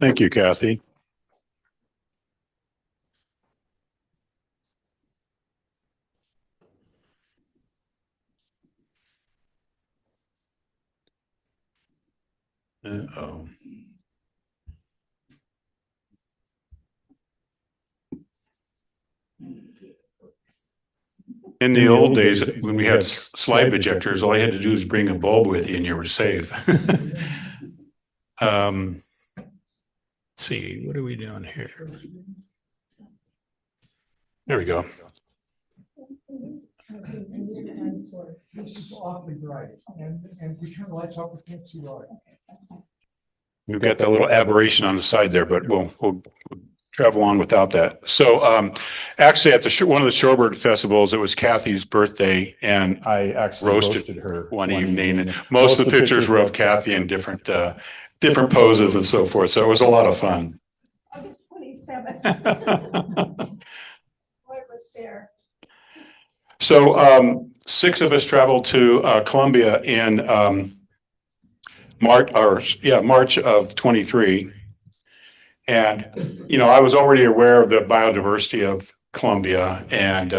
Thank you, Kathy. Uh-oh. In the old days, when we had slide projectors, all you had to do was bring a bulb with you and you were safe. Let's see, what are we doing here? There we go. This is awfully bright, and we turn the lights off, we can't see light. We've got that little aberration on the side there, but we'll travel on without that. So actually at one of the Shorebird festivals, it was Kathy's birthday, and I actually roasted her one evening. And most of the pictures were of Kathy in different poses and so forth. So it was a lot of fun. August 27th. Boy, was there. So 6 of us traveled to Colombia in March of 23. And, you know, I was already aware of the biodiversity of Colombia, and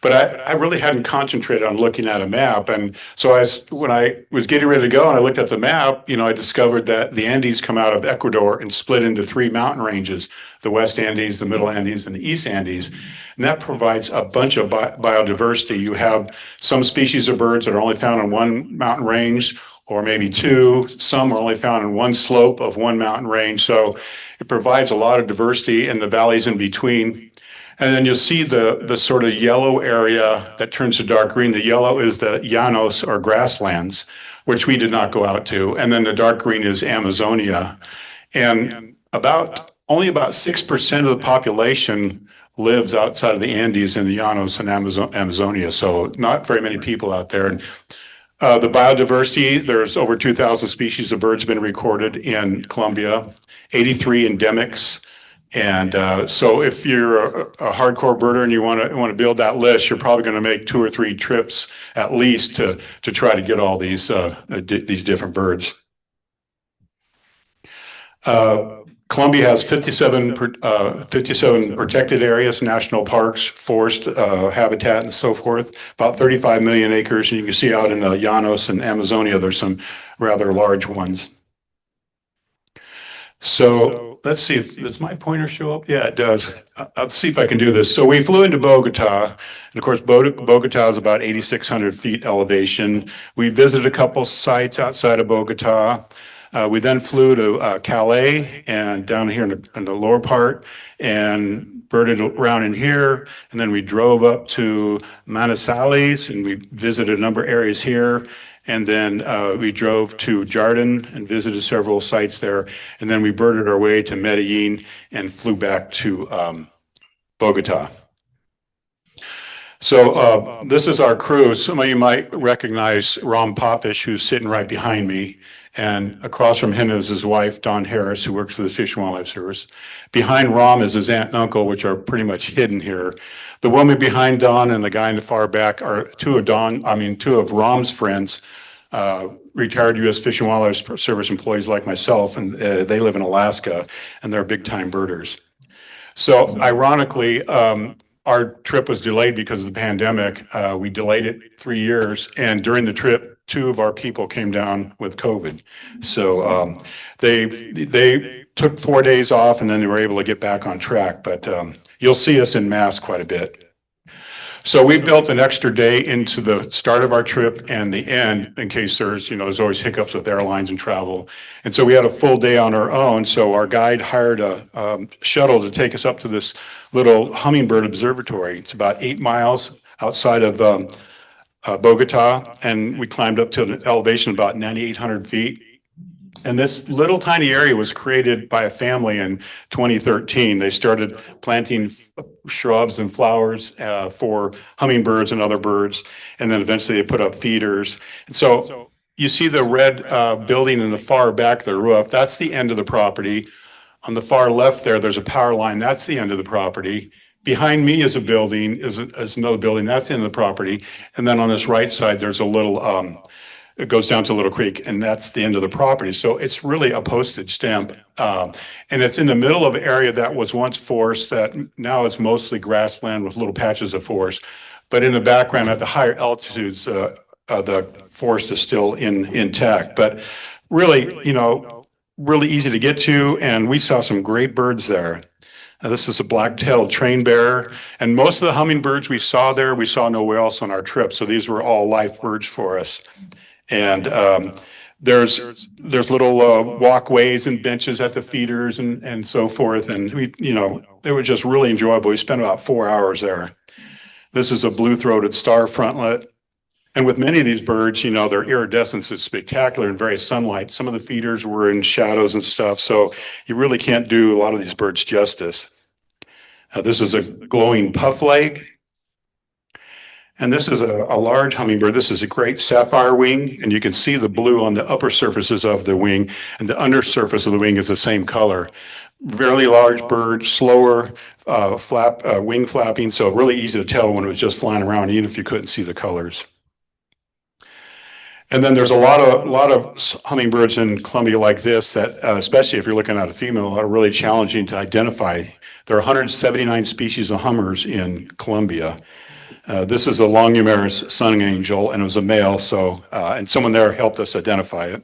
but I really hadn't concentrated on looking at a map. And so when I was getting ready to go and I looked at the map, you know, I discovered that the Andes come out of Ecuador and split into 3 mountain ranges: the West Andes, the Middle Andes, and the East Andes. And that provides a bunch of biodiversity. You have some species of birds that are only found in one mountain range, or maybe 2. Some are only found in one slope of one mountain range. So it provides a lot of diversity in the valleys in between. And then you'll see the sort of yellow area that turns to dark green. The yellow is the llanos, or grasslands, which we did not go out to. And then the dark green is Amazonia. And only about 6% of the population lives outside of the Andes in the llanos and Amazonia. So not very many people out there. And the biodiversity, there's over 2,000 species of birds been recorded in Colombia, 83 endemics. And so if you're a hardcore birder and you want to build that list, you're probably going to make 2 or 3 trips at least to try to get all these different birds. Colombia has 57 protected areas, national parks, forest habitat, and so forth. About 35 million acres, and you can see out in the Llanos and Amazonia, there's some rather large ones. So let's see, does my pointer show up? Yeah, it does. I'll see if I can do this. So we flew into Bogotá, and of course, Bogotá is about 8,600 feet elevation. We visited a couple sites outside of Bogotá. We then flew to Calais and down here in the lower part and birded around in here. And then we drove up to Manizales and we visited a number of areas here. And then we drove to Jardin and visited several sites there. And then we birded our way to Medellin and flew back to Bogotá. So this is our crew. Some of you might recognize Ram Popish, who's sitting right behind me. And across from him is his wife, Dawn Harris, who works for the Fish and Wildlife Service. Behind Ram is his aunt and uncle, which are pretty much hidden here. The woman behind Dawn and the guy in the far back are 2 of Ram's friends, retired U.S. Fish and Wildlife Service employees like myself, and they live in Alaska, and they're big-time birders. So ironically, our trip was delayed because of the pandemic. We delayed it 3 years, and during the trip, 2 of our people came down with COVID. So they took 4 days off, and then they were able to get back on track. But you'll see us in mass quite a bit. So we built an extra day into the start of our trip and the end in case there's always hiccups with airlines and travel. And so we had a full day on our own. So our guide hired a shuttle to take us up to this little hummingbird observatory. It's about 8 miles outside of Bogotá, and we climbed up to an elevation of about 9,800 feet. And this little tiny area was created by a family in 2013. They started planting shrubs and flowers for hummingbirds and other birds, and then eventually they put up feeders. And so you see the red building in the far back of the roof. That's the end of the property. On the far left there's a power line. That's the end of the property. Behind me is a building, is another building. That's the end of the property. And then on this right side, there's a little it goes down to Little Creek, and that's the end of the property. So it's really a postage stamp. And it's in the middle of an area that was once forest that now is mostly grassland with little patches of forest. But in the background at the higher altitudes, the forest is still intact. But really, really easy to get to, and we saw some great birds there. This is a black-tailed train bearer, and most of the hummingbirds we saw there, we saw nowhere else on our trip. So these were all life birds for us. And there's little walkways and benches at the feeders and so forth. And it was just really enjoyable. We spent about 4 hours there. This is a blue-throated star frontlet. And with many of these birds, their iridescence is spectacular and very sunlight. Some of the feeders were in shadows and stuff, so you really can't do a lot of these birds justice. This is a glowing puffleg. And this is a large hummingbird. This is a great sapphire wing, and you can see the blue on the upper surfaces of the wing, and the undersurface of the wing is the same color. Very large bird, slower wing flapping, so really easy to tell when it was just flying around, even if you couldn't see the colors. And then there's a lot of hummingbirds in Colombia like this that, especially if you're looking at a female, are really challenging to identify. There are 179 species of hummers in Colombia. This is a longimerus sun angel, and it was a male, so, and someone there helped us identify it.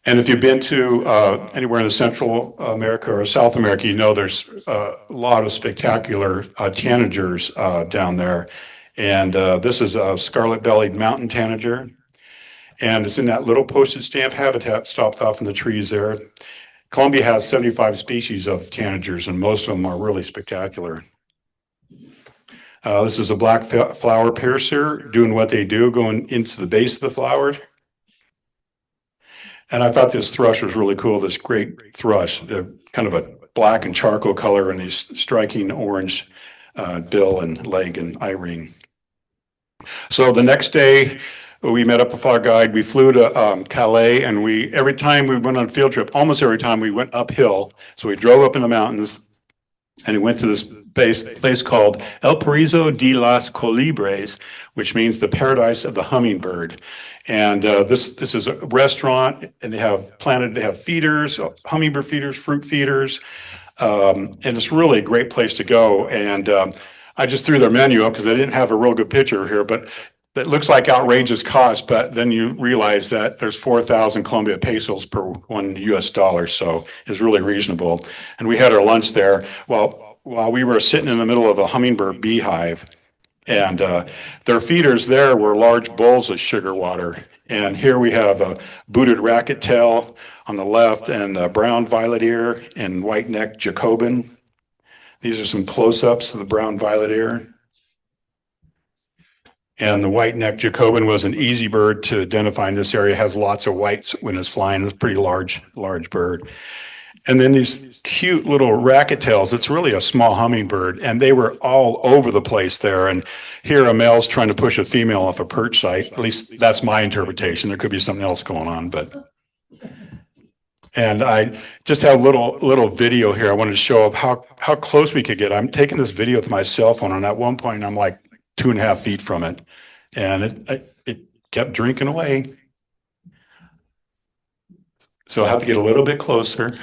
And if you've been to anywhere in the Central America or South America, there's a lot of spectacular tanagers down there. And this is a scarlet-bellied mountain tanager. And it's in that little postage stamp habitat stopped off in the trees there. Colombia has 75 species of tanagers, and most of them are really spectacular. This is a black flower piercer doing what they do, going into the base of the flower. And I thought this thrush was really cool, this great thrush, kind of a black and charcoal color and these striking orange bill and leg and eye ring. So the next day, we met up with our guide. We flew to Calais, and every time we went on a field trip, almost every time we went uphill. So we drove up in the mountains, and we went to this place called El Paraíso de las Colibres, which means the paradise of the hummingbird. And this is a restaurant, and they have feeders, hummingbird feeders, fruit feeders, and it's really a great place to go. And I just threw their menu up because I didn't have a real good picture here, but it looks like outrageous cost, but then you realize that there's 4,000 Colombia pesos per $1 US, so it's really reasonable. And we had our lunch there while we were sitting in the middle of a hummingbird beehive, and their feeders there were large bowls of sugar water. And here we have a booted racket tail on the left, and a brown violet ear and white-necked Jacobin. These are some close-ups of the brown violet ear. And the white-necked Jacobin was an easy bird to identify in this area. It has lots of whites when it's flying. It's a pretty large bird. And then these cute little racket tails. It's really a small hummingbird, and they were all over the place there. And here a male's trying to push a female off a perch site. At least that's my interpretation. There could be something else going on, but. And I just have a little video here. I wanted to show up how close we could get. I'm taking this video with my cell phone, and at one point I'm like 2.5 feet from it, and it kept drinking away. So I have to get a little bit closer.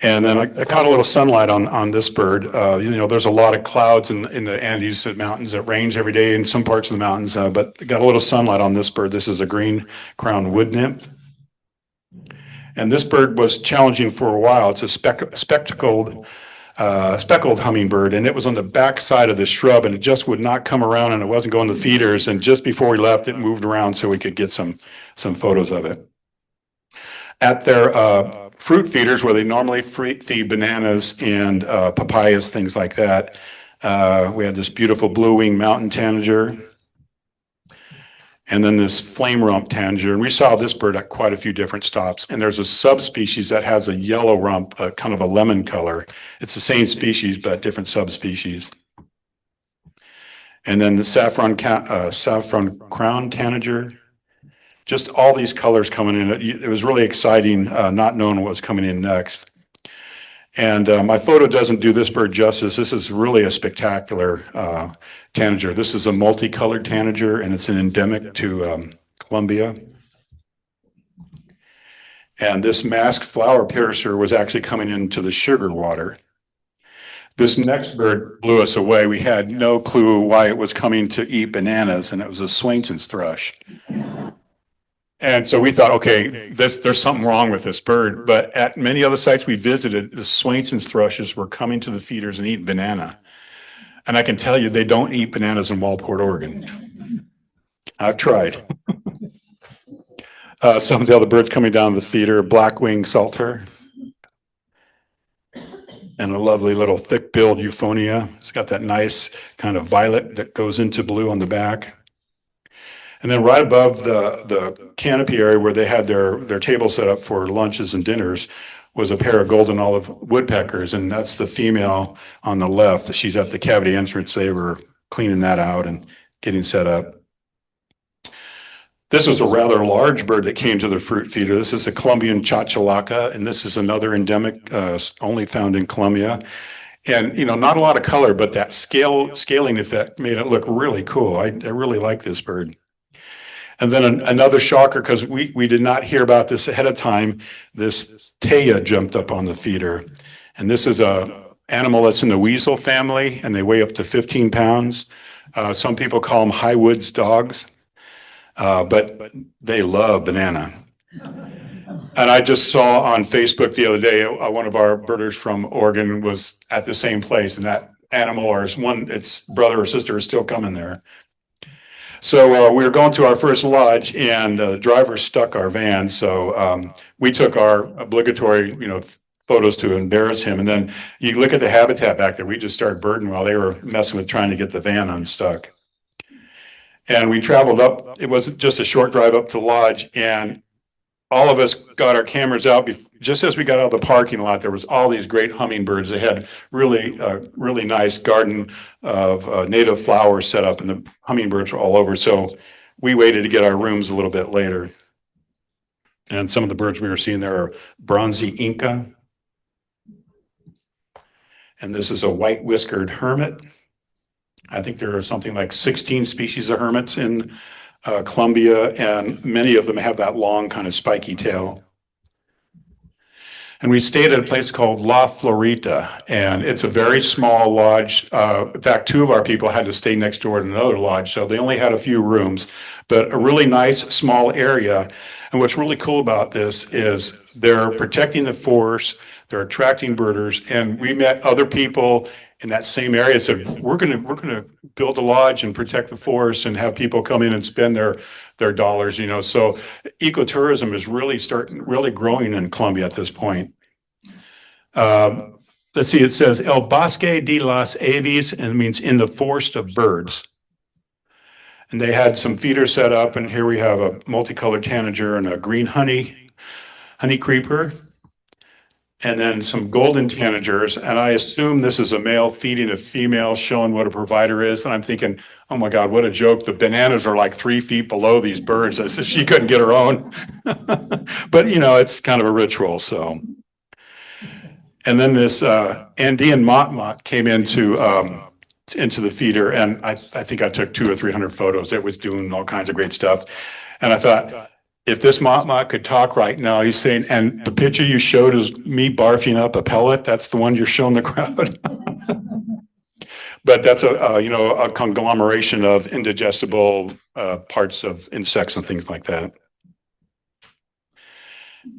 And then I caught a little sunlight on this bird. There's a lot of clouds in the Andes mountains. It rains every day in some parts of the mountains, but got a little sunlight on this bird. This is a green crowned wood nymph. And this bird was challenging for a while. It's a speckled hummingbird, and it was on the back side of the shrub, and it just would not come around, and it wasn't going to feeders. And just before we left, it moved around so we could get some photos of it. At their fruit feeders, where they normally feed bananas and papayas, things like that, we had this beautiful blue-winged mountain tanager, and then this flame rump tanager. And we saw this bird at quite a few different stops. And there's a subspecies that has a yellow rump, kind of a lemon color. It's the same species, but different subspecies. And then the saffron crown tanager. Just all these colors coming in. It was really exciting, not knowing what was coming in next. And my photo doesn't do this bird justice. This is really a spectacular tanager. This is a multicolored tanager, and it's an endemic to Colombia. And this masked flower piercer was actually coming into the sugar water. This next bird blew us away. We had no clue why it was coming to eat bananas, and it was a Swainson's thrush. And so we thought, okay, there's something wrong with this bird. But at many other sites we visited, the Swainson's thrushes were coming to the feeders and eating banana. And I can tell you, they don't eat bananas in Walport, Oregon. I've tried. Some of the other birds coming down the feeder, black-winged salter, and a lovely little thick-billed euphonia. It's got that nice kind of violet that goes into blue on the back. And then right above the canopy area where they had their table set up for lunches and dinners was a pair of golden olive woodpeckers, and that's the female on the left. She's at the cavity entrance. They were cleaning that out and getting set up. This was a rather large bird that came to the fruit feeder. This is a Colombian chachalaca, and this is another endemic, only found in Colombia. And, you know, not a lot of color, but that scaling effect made it look really cool. I really like this bird. And then another shocker, because we did not hear about this ahead of time, this taya jumped up on the feeder. And this is a animal that's in the weasel family, and they weigh up to 15 pounds. Some people call them high woods dogs. But they love banana. And I just saw on Facebook the other day, one of our birders from Oregon was at the same place, and that animal or its brother or sister is still coming there. So we were going to our first lodge, and the driver stuck our van. So we took our obligatory, photos to embarrass him. And then you look at the habitat back there. We just started birding while they were messing with trying to get the van unstuck. And we traveled up. It wasn't just a short drive up to the lodge, and all of us got our cameras out. Just as we got out of the parking lot, there was all these great hummingbirds. They had really nice garden of native flowers set up, and the hummingbirds were all over. So we waited to get our rooms a little bit later. And some of the birds we were seeing there are bronzy Inca. And this is a white whiskered hermit. I think there are something like 16 species of hermits in Colombia, and many of them have that long kind of spiky tail. And we stayed at a place called La Florita, and it's a very small lodge. In fact, two of our people had to stay next door to another lodge, so they only had a few rooms, but a really nice small area. And what's really cool about this is they're protecting the forest, they're attracting birders, and we met other people in that same area said, we're gonna build a lodge and protect the forest and have people come in and spend their dollars, So ecotourism is really growing in Colombia at this point. Let's see, it says El Bosque de las Aves, and it means in the forest of birds. And they had some feeders set up, and here we have a multicolored tanager and a green honey creeper. And then some golden tanagers, and I assume this is a male feeding a female, showing what a provider is. And I'm thinking, oh my God, what a joke. The bananas are like 3 feet below these birds. I said she couldn't get her own. But, it's kind of a ritual, so. And then this Andean mott came into the feeder, and I think I took 200 or 300 photos. It was doing all kinds of great stuff. And I thought, if this mott could talk right now, he's saying, and the picture you showed is me barfing up a pellet. That's the one you're showing the crowd. But that's a conglomeration of indigestible parts of insects and things like that.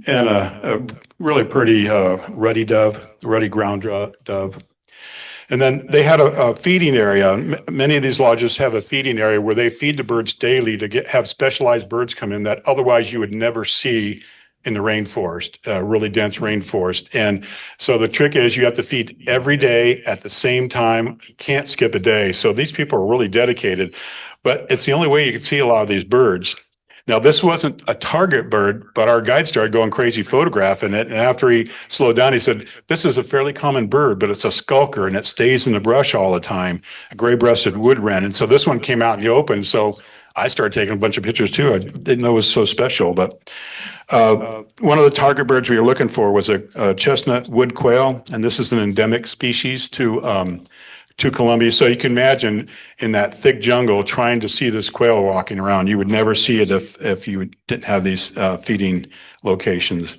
And a really pretty ruddy ground dove. And then they had a feeding area. Many of these lodges have a feeding area where they feed the birds daily to have specialized birds come in that otherwise you would never see in the rainforest, really dense rainforest. And so the trick is you have to feed every day at the same time. You can't skip a day. So these people are really dedicated, but it's the only way you can see a lot of these birds. Now, this wasn't a target bird, but our guide started going crazy photographing it. And after he slowed down, he said, this is a fairly common bird, but it's a skulker and it stays in the brush all the time, a gray-breasted wood wren. And so this one came out in the open. So I started taking a bunch of pictures too. I didn't know it was so special, but One of the target birds we were looking for was a chestnut wood quail, and this is an endemic species to Colombia. So you can imagine in that thick jungle trying to see this quail walking around. You would never see it if you didn't have these feeding locations.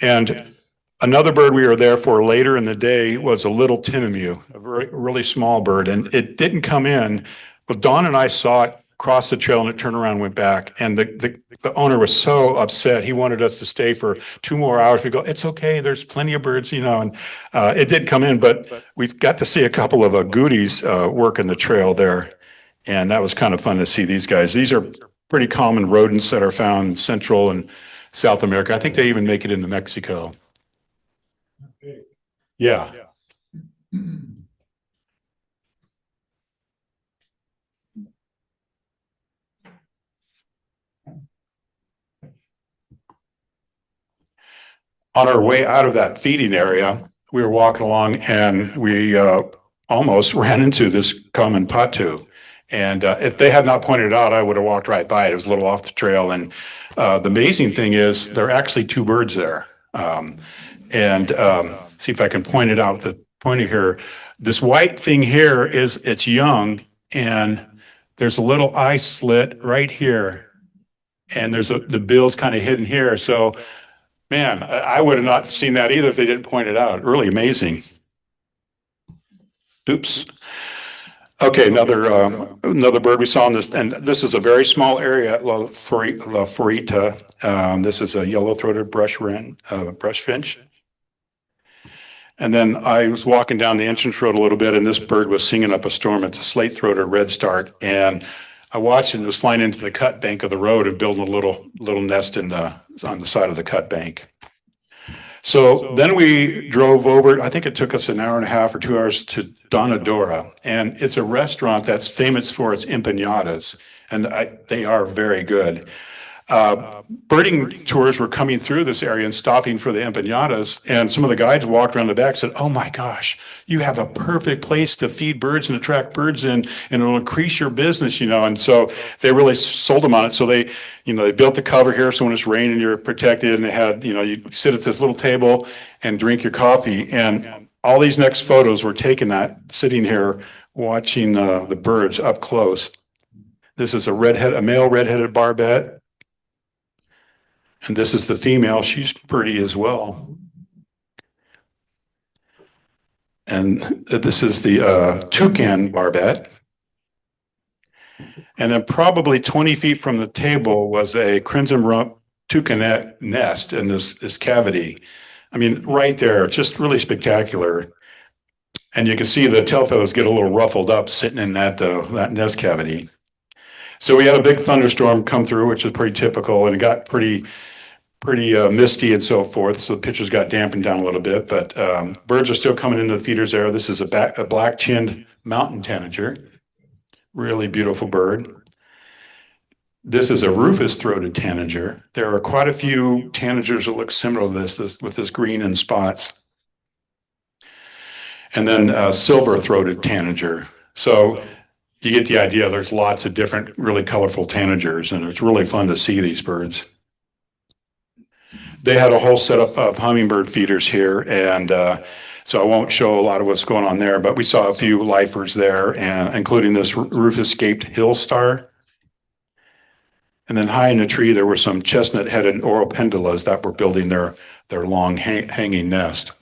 And another bird we were there for later in the day was a little tinamou, a really small bird, and it didn't come in. But Dawn and I saw it cross the trail and it turned around and went back. And the owner was so upset. He wanted us to stay for 2 more hours. We go, it's okay. There's plenty of birds, you know, and it did come in, but we got to see a couple of agoutis working the trail there. And that was kind of fun to see these guys. These are pretty common rodents that are found in Central and South America. I think they even make it into Mexico. Yeah. On our way out of that feeding area, we were walking along and we almost ran into this common patu. And if they had not pointed it out, I would have walked right by it. It was a little off the trail. And the amazing thing is there are actually 2 birds there. See if I can point it out with the pointer here. This white thing here it's young, and there's a little eye slit right here. And there's the bill's kind of hidden here. So man, I would have not seen that either if they didn't point it out. Really amazing. Oops. Okay, another bird we saw in this, and this is a very small area at La Florita. This is a yellow-throated brush finch. And then I was walking down the entrance road a little bit, and this bird was singing up a storm. It's a slate-throated redstart, and I watched it, and it was flying into the cut bank of the road and building a little nest on the side of the cut bank. So then we drove over, I think it took us an hour and a half or 2 hours to Donadora. And it's a restaurant that's famous for its empanadas, and they are very good. Birding tours were coming through this area and stopping for the empanadas, and some of the guides walked around the back and said, oh my gosh, you have a perfect place to feed birds and attract birds in, and it'll increase your business, you know. And so they really sold them on it. So they built the cover here so when it's raining you're protected, and they had, you sit at this little table and drink your coffee. And all these next photos were taken sitting here watching the birds up close. This is a male red-headed barbet. And this is the female. She's pretty as well. And this is the toucan barbet. And then probably 20 feet from the table was a crimson rump toucanet nest in this cavity. I mean, right there, just really spectacular. And you can see the tail feathers get a little ruffled up sitting in that nest cavity. So we had a big thunderstorm come through, which is pretty typical, and it got pretty misty and so forth, so the pictures got dampened down a little bit, but birds are still coming into the feeders area. This is a black-chinned mountain tanager, really beautiful bird. This is a rufous-throated tanager. There are quite a few tanagers that look similar to this with this green and spots. And then silver-throated tanager. So you get the idea. There's lots of different really colorful tanagers, and it's really fun to see these birds. They had a whole setup of hummingbird feeders here, and so I won't show a lot of what's going on there, but we saw a few lifers there, and including this rufous-scaped hill star. And then high in the tree, there were some chestnut-headed oropendulas that were building their long hanging nest.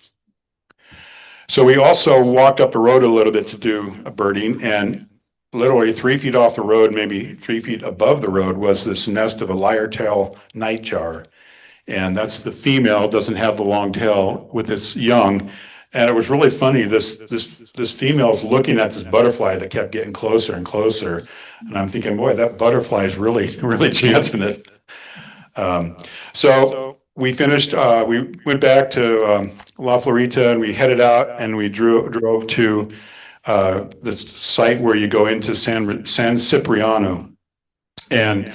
So we also walked up the road a little bit to do a birding, and literally 3 feet off the road, maybe 3 feet above the road, was this nest of a lyre-tail nightjar. And that's the female, doesn't have the long tail with its young. And it was really funny. This female's looking at this butterfly that kept getting closer and closer. And I'm thinking, boy, that butterfly is really chancing it. So we finished, we went back to La Florita, and we headed out, and we drove to the site where you go into San Cipriano. And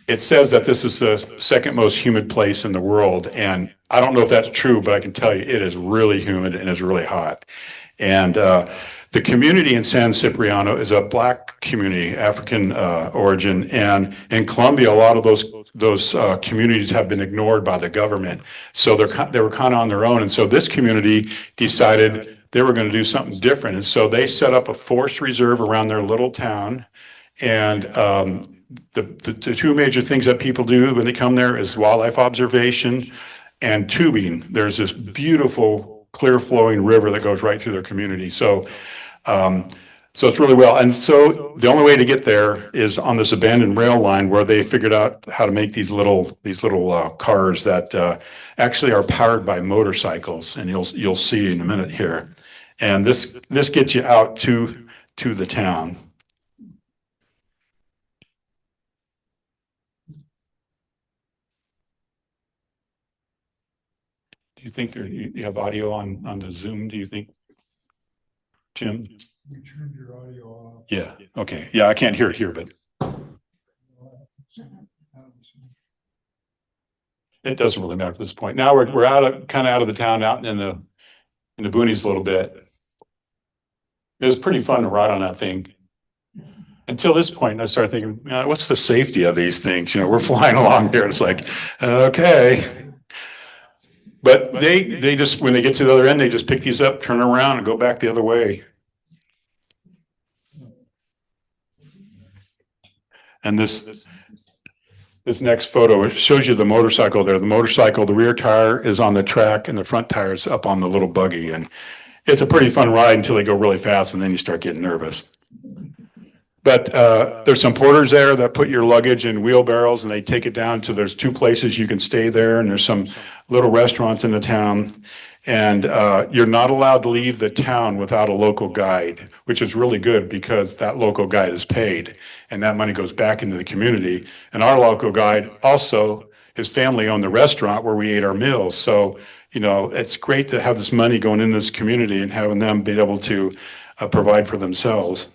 it says that this is the second most humid place in the world. And I don't know if that's true, but I can tell you it is really humid and it's really hot. And the community in San Cipriano is a Black community, African origin, and in Colombia, a lot of those communities have been ignored by the government. So they were kind of on their own. And so this community decided they were going to do something different. And so they set up a forest reserve around their little town. And the two major things that people do when they come there is wildlife observation and tubing. There's this beautiful, clear flowing river that goes right through their community. So it's really well. And so the only way to get there is on this abandoned rail line where they figured out how to make these little cars that actually are powered by motorcycles. And you'll see in a minute here. And this gets you out to the town. Do you think you have audio on the Zoom? Do you think, Jim? You turned your audio off. Yeah. Okay. Yeah, I can't hear it here, but it doesn't really matter at this point. Now we're kind of out of the town, out in the boonies a little bit. It was pretty fun to ride on that thing. Until this point, I started thinking, what's the safety of these things? We're flying along here. And it's like, okay. But they just, when they get to the other end, they just pick these up, turn around, and go back the other way. And this next photo shows you the motorcycle there. The motorcycle, the rear tire is on the track, and the front tire is up on the little buggy. And it's a pretty fun ride until they go really fast, and then you start getting nervous. But there's some porters there that put your luggage in wheelbarrows, and they take it down to, there's 2 places you can stay there, and there's some little restaurants in the town. And you're not allowed to leave the town without a local guide, which is really good because that local guide is paid, and that money goes back into the community. And our local guide also, his family owned the restaurant where we ate our meals. So, it's great to have this money going in this community and having them be able to provide for themselves.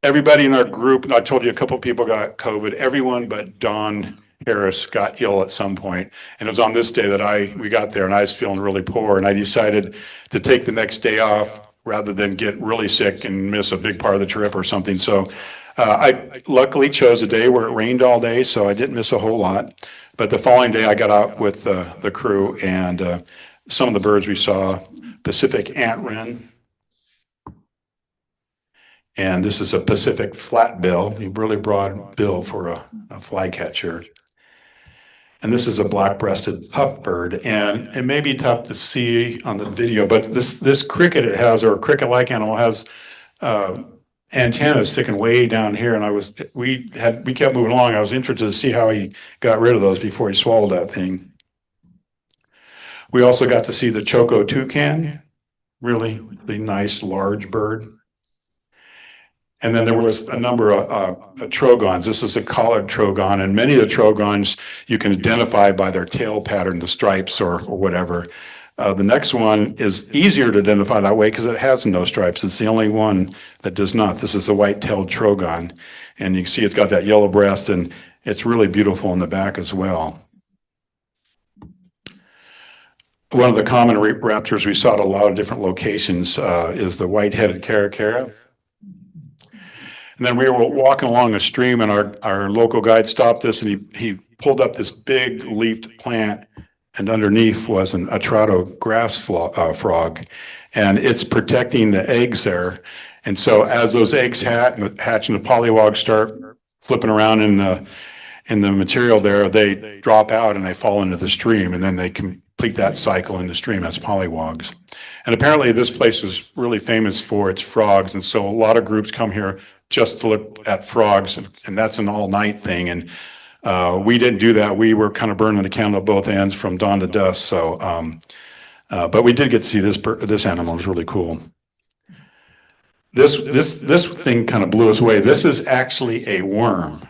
Everybody in our group, and I told you a couple of people got COVID, everyone but Don Harris got ill at some point. And it was on this day that we got there, and I was feeling really poor, and I decided to take the next day off rather than get really sick and miss a big part of the trip or something. So I luckily chose a day where it rained all day, so I didn't miss a whole lot. But the following day I got out with the crew, and some of the birds we saw, Pacific ant wren. And this is a Pacific flatbill, a really broad bill for a flycatcher. And this is a black-breasted puff bird. And it may be tough to see on the video, but this cricket it has, or a cricket-like animal, has antennas sticking way down here. And we kept moving along. I was interested to see how he got rid of those before he swallowed that thing. We also got to see the choco toucan, really nice large bird. And then there was a number of trogons. This is a collared trogon, and many of the trogons you can identify by their tail pattern, the stripes or whatever. The next one is easier to identify that way because it has no stripes. It's the only one that does not. This is the white-tailed trogon, and you can see it's got that yellow breast, and it's really beautiful in the back as well. One of the common raptors we saw at a lot of different locations is the white-headed caracara. And then we were walking along a stream, and our local guide stopped us, and he pulled up this big leafed plant, and underneath was a atrado grass frog, and it's protecting the eggs there. And so as those eggs hatch and the pollywogs start flipping around in the material there, they drop out and they fall into the stream, and then they complete that cycle in the stream as pollywogs. And apparently this place is really famous for its frogs, and so a lot of groups come here just to look at frogs, and that's an all-night thing. And we didn't do that. We were kind of burning the candle at both ends from dawn to dusk. So, but we did get to see this animal. It was really cool. This thing kind of blew us away. This is actually a worm,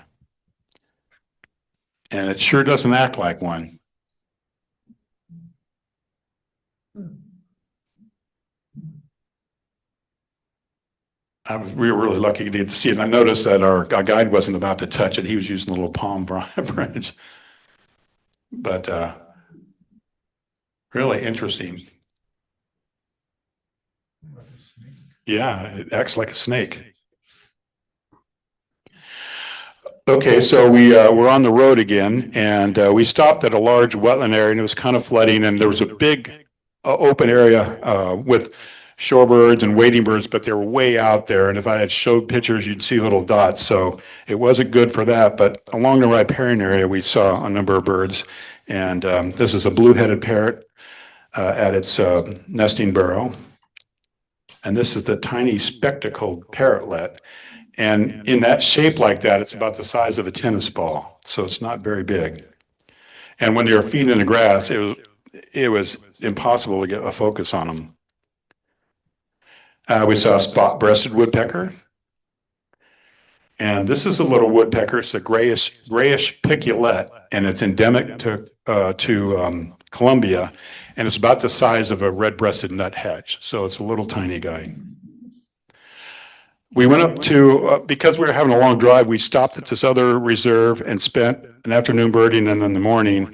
and it sure doesn't act like one. We were really lucky to get to see it. And I noticed that our guide wasn't about to touch it. He was using a little palm branch. But really interesting. Yeah, it acts like a snake. Okay, so we're on the road again, and we stopped at a large wetland area, and it was kind of flooding, and there was a big open area with shorebirds and wading birds, but they were way out there, and if I had showed pictures, you'd see little dots, so it wasn't good for that, but along the riparian area, we saw a number of birds, and this is a blue-headed parrot at its nesting burrow, and this is the tiny spectacled parrotlet. And in that shape like that, it's about the size of a tennis ball, so it's not very big. And when they were feeding in the grass, it was impossible to get a focus on them. We saw a spot-breasted woodpecker. And this is a little woodpecker. It's a grayish piculet, and it's endemic to Colombia. And it's about the size of a red-breasted nuthatch, so it's a little tiny guy. We went up to, because we were having a long drive, we stopped at this other reserve and spent an afternoon birding and then the morning.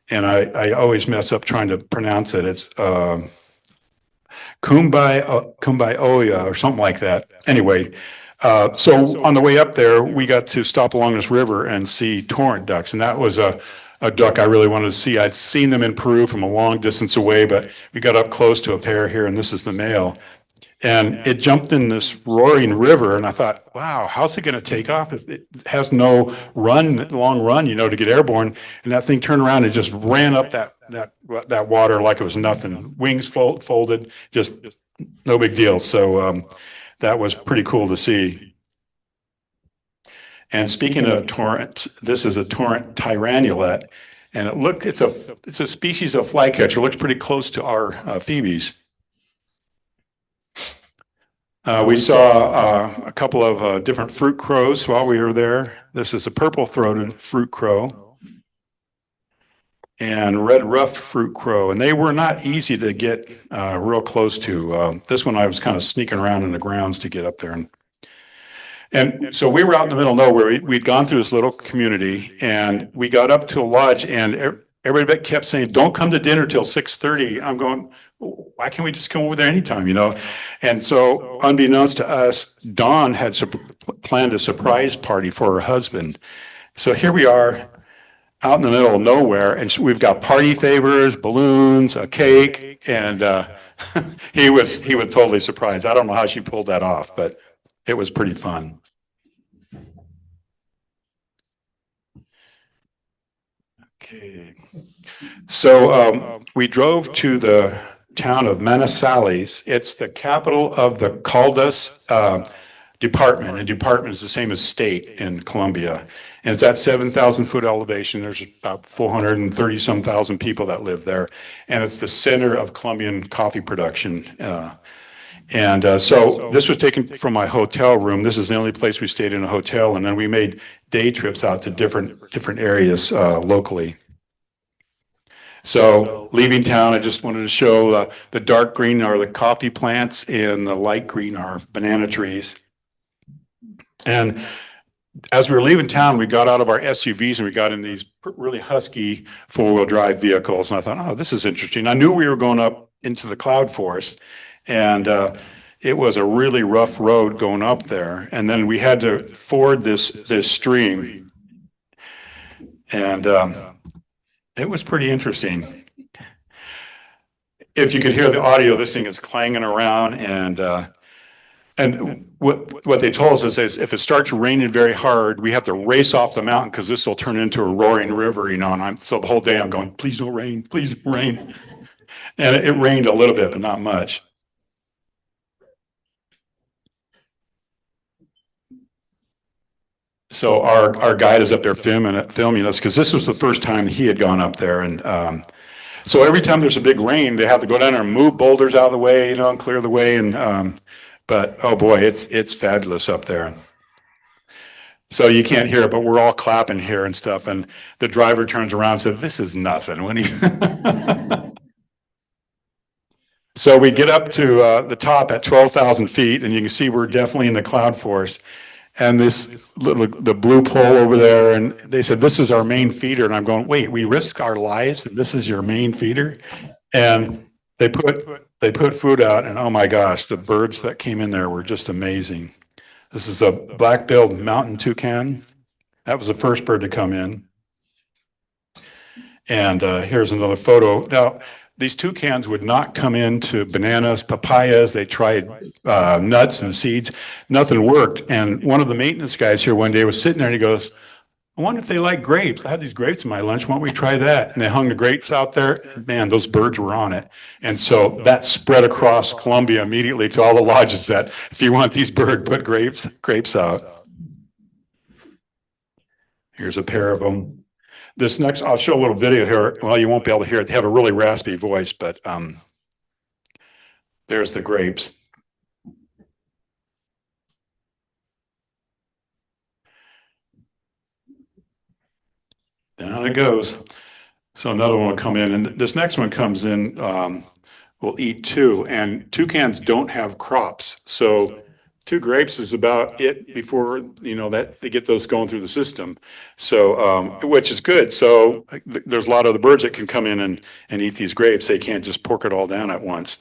And I always mess up trying to pronounce it. It's Kumbaya or something like that. Anyway, so on the way up there, we got to stop along this river and see torrent ducks. And that was a duck I really wanted to see. I'd seen them in Peru from a long distance away, but we got up close to a pair here, and this is the male. And it jumped in this roaring river, and I thought, wow, how's it going to take off? It has no long run, to get airborne. And that thing turned around and just ran up that water like it was nothing. Wings folded, just no big deal. So that was pretty cool to see. And speaking of torrent, this is a torrent tyrannulet, and it's a species of flycatcher. It looks pretty close to our phoebes. We saw a couple of different fruit crows while we were there. This is a purple-throated fruit crow and red-ruffed fruit crow, and they were not easy to get real close to. This one I was kind of sneaking around in the grounds to get up there. And so we were out in the middle of nowhere. We'd gone through this little community, and we got up to a lodge, and everybody kept saying, "Don't come to dinner till 6:30. I'm going, why can't we just come over there anytime, And so unbeknownst to us, Dawn had planned a surprise party for her husband. So here we are out in the middle of nowhere, and we've got party favors, balloons, a cake, and he was totally surprised. I don't know how she pulled that off, but it was pretty fun. Okay. So we drove to the town of Manizales. It's the capital of the Caldas department, and department is the same as state in Colombia. And it's at 7,000 foot elevation. There's about 430 some thousand people that live there. And it's the center of Colombian coffee production. So this was taken from my hotel room. This is the only place we stayed in a hotel. And then we made day trips out to different areas locally. So leaving town, I just wanted to show the dark green are the coffee plants and the light green are banana trees. And as we were leaving town, we got out of our SUVs and we got in these really husky four-wheel drive vehicles. And I thought, oh, this is interesting. I knew we were going up into the cloud forest, and it was a really rough road going up there. And then we had to ford this stream. And it was pretty interesting. If you could hear the audio, this thing is clanging around, and what they told us is if it starts raining very hard, we have to race off the mountain because this will turn into a roaring river, and so the whole day I'm going, please don't rain, please rain. And it rained a little bit, but not much. So our guide is up there filming us because this was the first time he had gone up there, and so every time there's a big rain, they have to go down there and move boulders out of the way, and clear the way, and but oh boy, it's fabulous up there. So you can't hear it, but we're all clapping here and stuff, and the driver turns around and said, "This is nothing." When he so we get up to the top at 12,000 feet, and you can see we're definitely in the cloud forest. And the blue pole over there, and they said, "This is our main feeder." And I'm going, "Wait, we risk our lives and this is your main feeder?" And they put they put food out, and oh my gosh, the birds that came in there were just amazing. This is a black-billed mountain toucan. That was the first bird to come in. And here's another photo. Now, these toucans would not come into bananas, papayas. They tried nuts and seeds. Nothing worked. And one of the maintenance guys here one day was sitting there and he goes, I wonder if they like grapes. I had these grapes in my lunch. Why don't we try that? And they hung the grapes out there. Man, those birds were on it. And so that spread across Colombia immediately to all the lodges that if you want these birds, put grapes out. Here's a pair of them. This next, I'll show a little video here. Well, you won't be able to hear it. They have a really raspy voice, but there's the grapes. Down it goes. So another one will come in, and this next one comes in, will eat two, and toucans don't have crops. So 2 grapes is about it before, that they get those going through the system. So, which is good. So there's a lot of the birds that can come in and eat these grapes. They can't just pork it all down at once.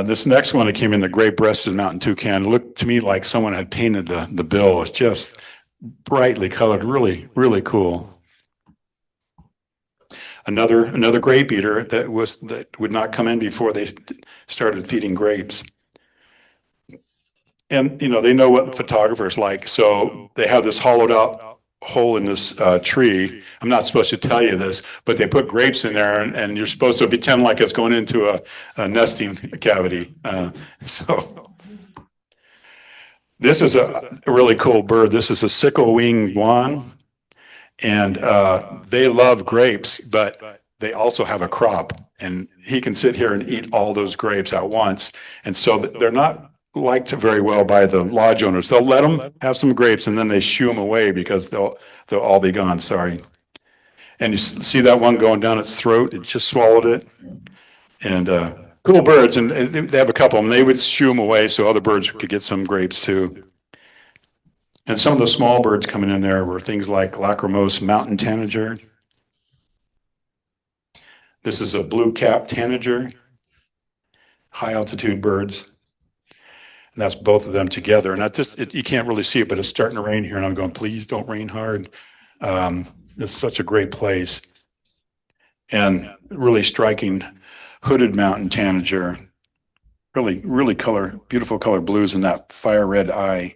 This next one that came in, the gray-breasted mountain toucan, looked to me like someone had painted the bill. It's just brightly colored, really, really cool. Another grape eater that would not come in before they started feeding grapes. And they know what photographers like, so they have this hollowed out hole in this tree. I'm not supposed to tell you this, but they put grapes in there, and you're supposed to pretend like it's going into a nesting cavity. So this is a really cool bird. This is a sickle-winged guan, and they love grapes, but they also have a crop, and he can sit here and eat all those grapes at once. And so they're not liked very well by the lodge owners. They'll let them have some grapes and then they shoo them away because they'll all be gone. Sorry. And you see that one going down its throat? It just swallowed it. And cool birds, and they have a couple of them. They would shoo them away so other birds could get some grapes too. And some of the small birds coming in there were things like lachrymose mountain tanager. This is a blue-capped tanager, high-altitude birds. And that's both of them together. And you can't really see it, but it's starting to rain here. And I'm going, please don't rain hard. It's such a great place. And really striking hooded mountain tanager. Really, really beautiful color blues in that fire red eye.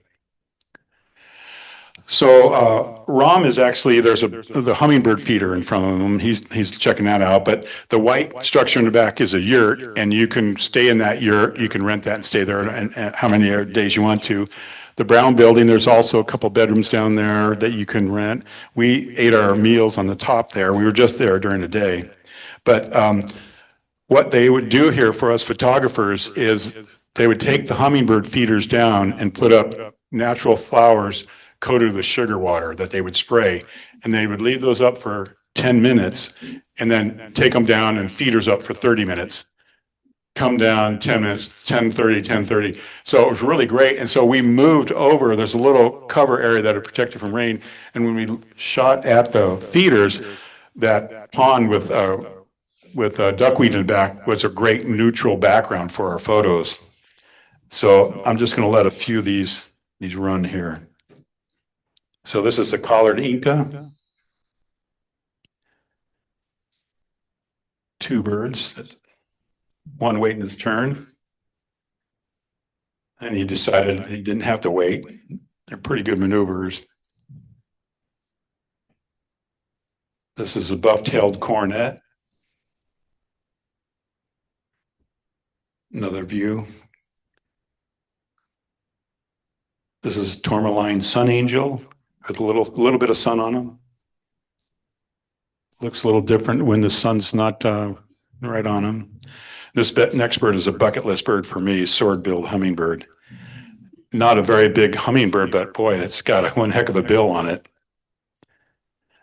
So Ram is actually, there's the hummingbird feeder in front of him. He's checking that out. But the white structure in the back is a yurt, and you can stay in that yurt. You can rent that and stay there and how many days you want to. The brown building, there's also a couple bedrooms down there that you can rent. We ate our meals on the top there. We were just there during the day. But what they would do here for us photographers is they would take the hummingbird feeders down and put up natural flowers coated with sugar water that they would spray, and they would leave those up for 10 minutes and then take them down and feeders up for 30 minutes. Come down 10 minutes, 10:30, 10:30. So it was really great. And so we moved over. There's a little cover area that are protected from rain. And when we shot at the feeders, that pond with duckweed in the back was a great neutral background for our photos. So I'm just going to let a few of these run here. So this is a collared Inca. 2 birds, one waiting his turn. And he decided he didn't have to wait. They're pretty good maneuvers. This is a buff-tailed cornet. Another view. This is tourmaline sun angel with a little bit of sun on him. Looks a little different when the sun's not right on him. This next bird is a bucket list bird for me, sword-billed hummingbird. Not a very big hummingbird, but boy, it's got one heck of a bill on it.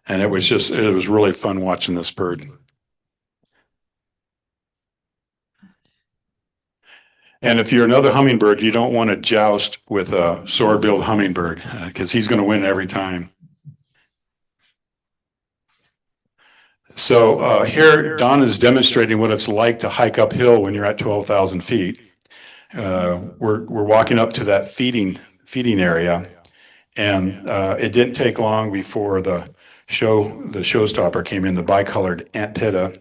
And it was really fun watching this bird. And if you're another hummingbird, you don't want to joust with a sword-billed hummingbird because he's going to win every time. So here, Don is demonstrating what it's like to hike uphill when you're at 12,000 feet. We're walking up to that feeding area, and it didn't take long before the showstopper came in, the bicolored antpitta.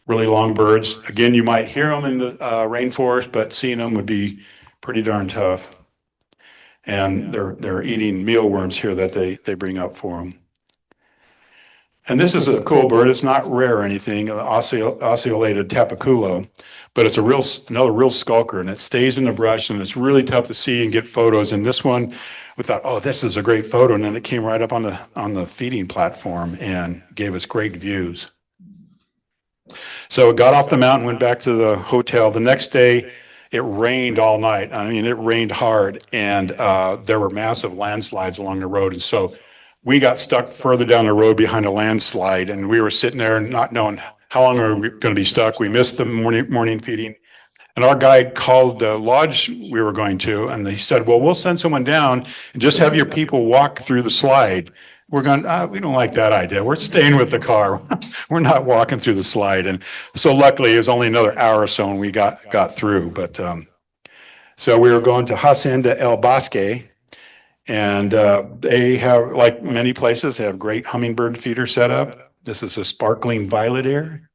Really long birds. Again, you might hear them in the rainforest, but seeing them would be pretty darn tough. And they're eating mealworms here that they bring up for them. And this is a cool bird. It's not rare or anything, osceolated tapaculo, but it's another real skulker, and it stays in the brush, and it's really tough to see and get photos. And this one, we thought, oh, this is a great photo, and then it came right up on the feeding platform and gave us great views. So it got off the mountain, went back to the hotel. The next day, it rained all night. I mean, it rained hard, and there were massive landslides along the road. And so we got stuck further down the road behind a landslide, and we were sitting there not knowing how long we were going to be stuck. We missed the morning feeding. And our guide called the lodge we were going to, and he said, well, we'll send someone down and just have your people walk through the slide. We're going, we don't like that idea. We're staying with the car. We're not walking through the slide. And so luckily it was only another hour or so and we got through. But so we were going to Hacienda El Bosque, and they have, like many places, they have great hummingbird feeder set up. This is a sparkling violet ear.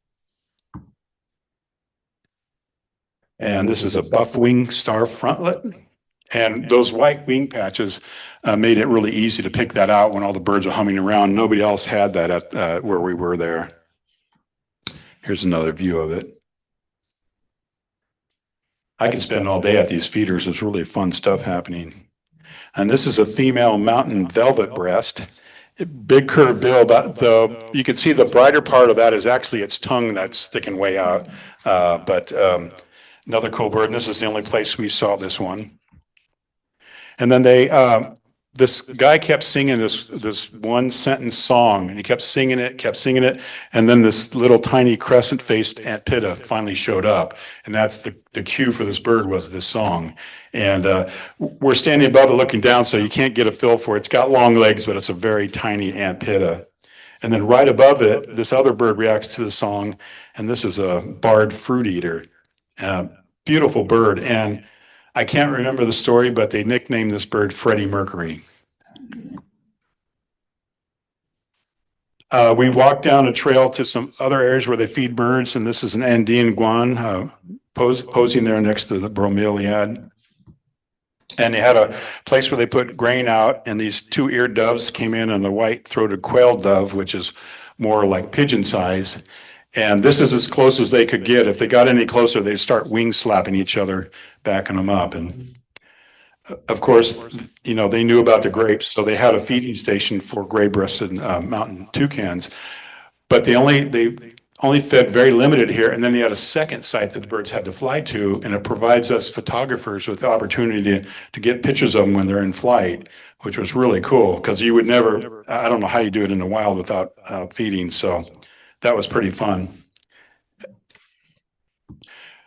And this is a buff-wing star frontlet. And those white wing patches made it really easy to pick that out when all the birds are humming around. Nobody else had that at where we were there. Here's another view of it. I could spend all day at these feeders. There's really fun stuff happening. And this is a female mountain velvet breast. Big curved bill, but you can see the brighter part of that is actually its tongue that's sticking way out. Another cool bird, and this is the only place we saw this one. And then this guy kept singing this one sentence song, and he kept singing it, and then this little tiny crescent-faced antpitta finally showed up, and that's the cue for this bird was this song. And we're standing above it looking down, so you can't get a feel for it. It's got long legs, but it's a very tiny antpitta. And then right above it, this other bird reacts to the song, and this is a barred fruit eater. Beautiful bird, and I can't remember the story, but they nicknamed this bird Freddie Mercury. We walked down a trail to some other areas where they feed birds, and this is an Andean guan posing there next to the bromeliad. And they had a place where they put grain out, and these two-eared doves came in, and the white-throated quail dove, which is more like pigeon size. And this is as close as they could get. If they got any closer, they'd start wing slapping each other, backing them up. And of course, you know, they knew about the grapes, so they had a feeding station for gray-breasted mountain toucans. But they only fed very limited here. And then they had a second site that the birds had to fly to, and it provides us photographers with the opportunity to get pictures of them when they're in flight, which was really cool because you would never, I don't know how you do it in the wild without feeding. So that was pretty fun.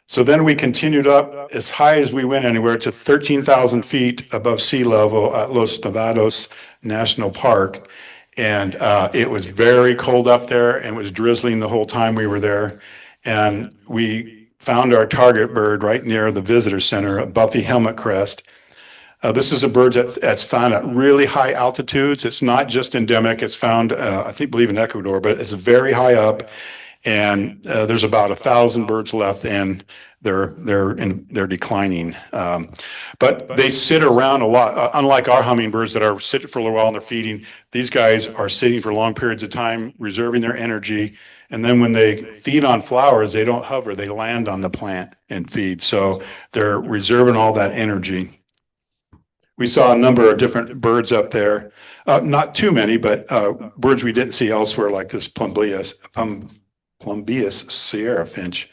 So then we continued up as high as we went anywhere to 13,000 feet above sea level at Los Nevados National Park. And it was very cold up there and it was drizzling the whole time we were there. And we found our target bird right near the visitor center, a buffy helmet crest. This is a bird that's found at really high altitudes. It's not just endemic. It's found, I believe in Ecuador, but it's very high up. And there's about 1,000 birds left, and they're declining. But they sit around a lot. Unlike our hummingbirds that are sitting for a little while and they're feeding, these guys are sitting for long periods of time, reserving their energy. And then when they feed on flowers, they don't hover. They land on the plant and feed. So they're reserving all that energy. We saw a number of different birds up there. Not too many, but birds we didn't see elsewhere, like this Plumbeus Sierra finch.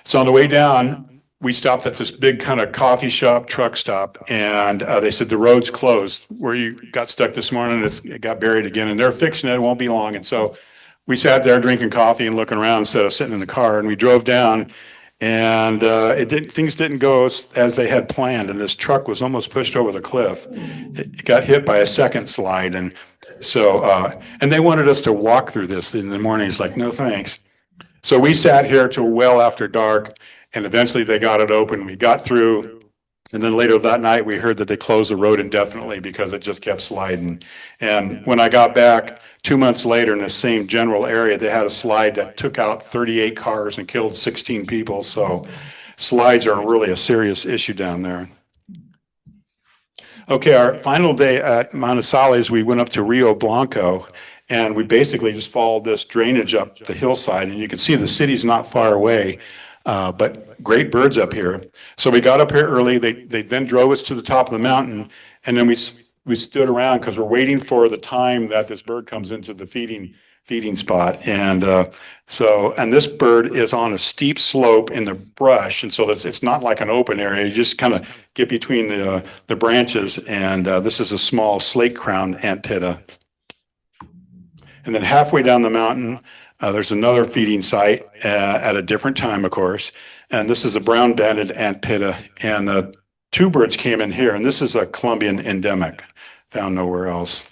So on the way down, we stopped at this big kind of coffee shop, truck stop, and they said the road's closed. Where you got stuck this morning, it got buried again, and they're fixing it. It won't be long. And so we sat there drinking coffee and looking around instead of sitting in the car, and we drove down, And things didn't go as they had planned, and this truck was almost pushed over the cliff. It got hit by a second slide, and so and they wanted us to walk through this in the morning. It's like, no thanks. So we sat here till well after dark, and eventually they got it open. We got through, and then later that night we heard that they closed the road indefinitely because it just kept sliding. And when I got back 2 months later in the same general area, they had a slide that took out 38 cars and killed 16 people. So slides are really a serious issue down there. Okay, our final day at Manizales, we went up to Rio Blanco, and we basically just followed this drainage up the hillside, and you can see the city's not far away, but great birds up here. So we got up here early. They then drove us to the top of the mountain, and then we stood around because we're waiting for the time that this bird comes into the feeding spot. And and this bird is on a steep slope in the brush, and so it's not like an open area. You just kind of get between the branches, and this is a small slate-crowned antpitta. And then halfway down the mountain, there's another feeding site at a different time, of course. And this is a brown-banded antpitta, and two birds came in here, and this is a Colombian endemic, found nowhere else.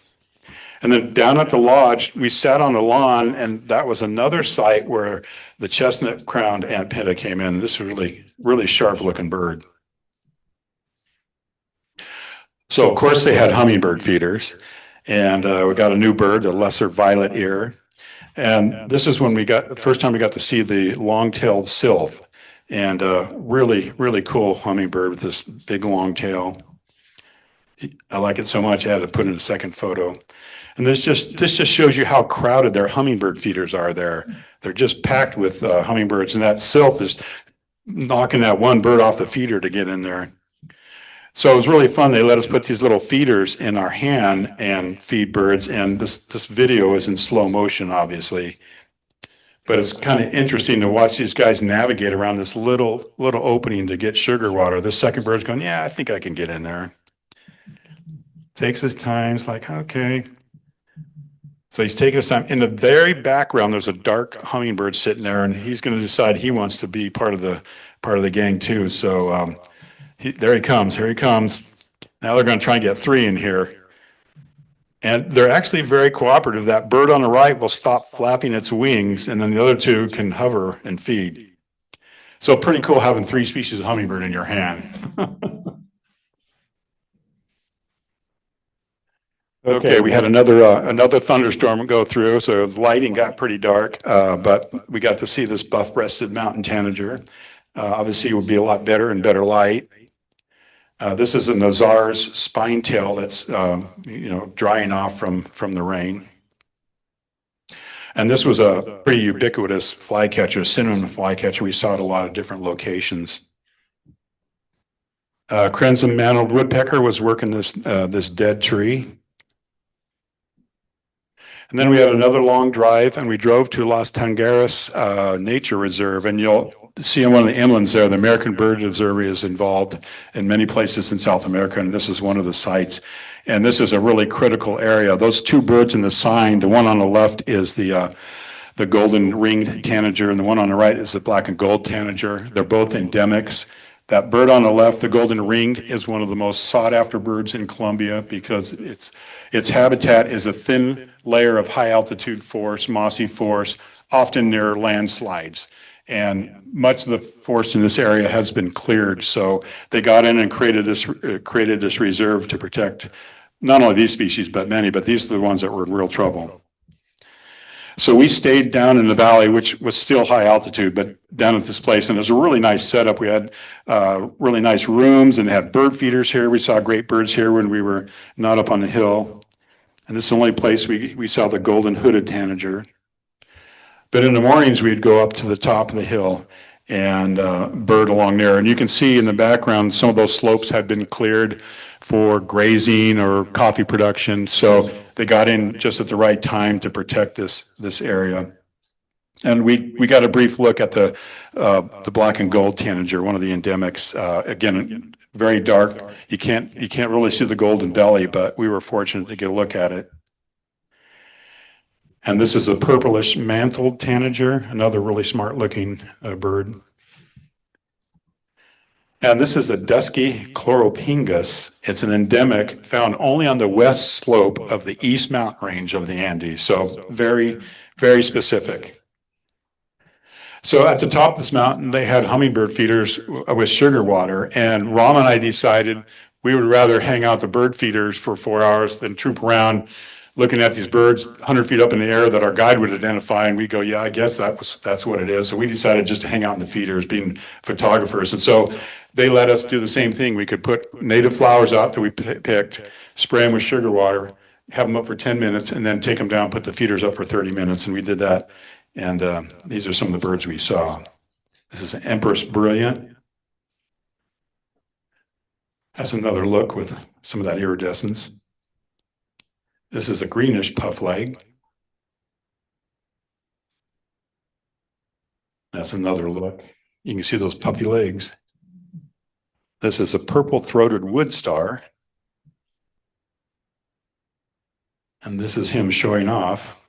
And then down at the lodge, we sat on the lawn, and that was another site where the chestnut-crowned antpitta came in. This is really, really sharp-looking bird. So, of course, they had hummingbird feeders, and we got a new bird, the lesser violet ear. And this is when the first time we got to see the long-tailed sylph, and really, really cool hummingbird with this big long tail. I like it so much I had to put in a second photo. And this just shows you how crowded their hummingbird feeders are there. They're just packed with hummingbirds, and that sylph is knocking that one bird off the feeder to get in there. So it was really fun. They let us put these little feeders in our hand and feed birds, and this video is in slow motion, obviously. But it's kind of interesting to watch these guys navigate around this little opening to get sugar water. The second bird's going, yeah, I think I can get in there. Takes his time. It's like, okay. So he's taking his time. In the very background, there's a dark hummingbird sitting there, and he's going to decide he wants to be part of the gang too. So there he comes. Here he comes. Now they're going to try and get three in here. And they're actually very cooperative. That bird on the right will stop flapping its wings, and then the other two can hover and feed. So pretty cool having three species of hummingbird in your hand. Okay, we had another thunderstorm go through, so the lighting got pretty dark, but we got to see this buff-breasted mountain tanager. Obviously, it would be a lot better in better light. This is a Nazar's spine tail that's drying off from the rain. And this was a pretty ubiquitous flycatcher, cinnamon flycatcher. We saw at a lot of different locations. Crimson mantled woodpecker was working this dead tree. And then we had another long drive, and we drove to Los Tanagers Nature Reserve, and you'll see on one of the inlands there, the American Bird Observatory is involved in many places in South America, and this is one of the sites. And this is a really critical area. Those two birds in the sign, the one on the left is the golden ringed tanager, and the one on the right is the black and gold tanager. They're both endemics. That bird on the left, the golden ringed, is one of the most sought after birds in Colombia because its habitat is a thin layer of high altitude forest, mossy forest, often near landslides. And much of the forest in this area has been cleared. So they got in and created this reserve to protect not only these species, but many, but these are the ones that were in real trouble. So we stayed down in the valley, which was still high altitude, but down at this place, and it was a really nice setup. We had really nice rooms and had bird feeders here. We saw great birds here when we were not up on the hill. And this is the only place we saw the golden hooded tanager. But in the mornings, we'd go up to the top of the hill and bird along there. And you can see in the background, some of those slopes had been cleared for grazing or coffee production. So they got in just at the right time to protect this area. And we got a brief look at the black and gold tanager, one of the endemics. Again, very dark. You can't really see the golden belly, but we were fortunate to get a look at it. And this is a purplish mantled tanager, another really smart looking bird. And this is a dusky chloropingus. It's an endemic found only on the west slope of the East Mountain Range of the Andes. So very, very specific. So at the top of this mountain, they had hummingbird feeders with sugar water. And Ram and I decided we would rather hang out the bird feeders for 4 hours than troop around looking at these birds 100 feet up in the air that our guide would identify. And we go, yeah, I guess that's what it is. So we decided just to hang out in the feeders, being photographers. And so they let us do the same thing. We could put native flowers out that we picked, spray them with sugar water, have them up for 10 minutes, and then take them down, put the feeders up for 30 minutes. And we did that. And these are some of the birds we saw. This is Empress Brilliant. That's another look with some of that iridescence. This is a greenish puff leg. That's another look. You can see those puffy legs. This is a purple-throated wood star. And this is him showing off.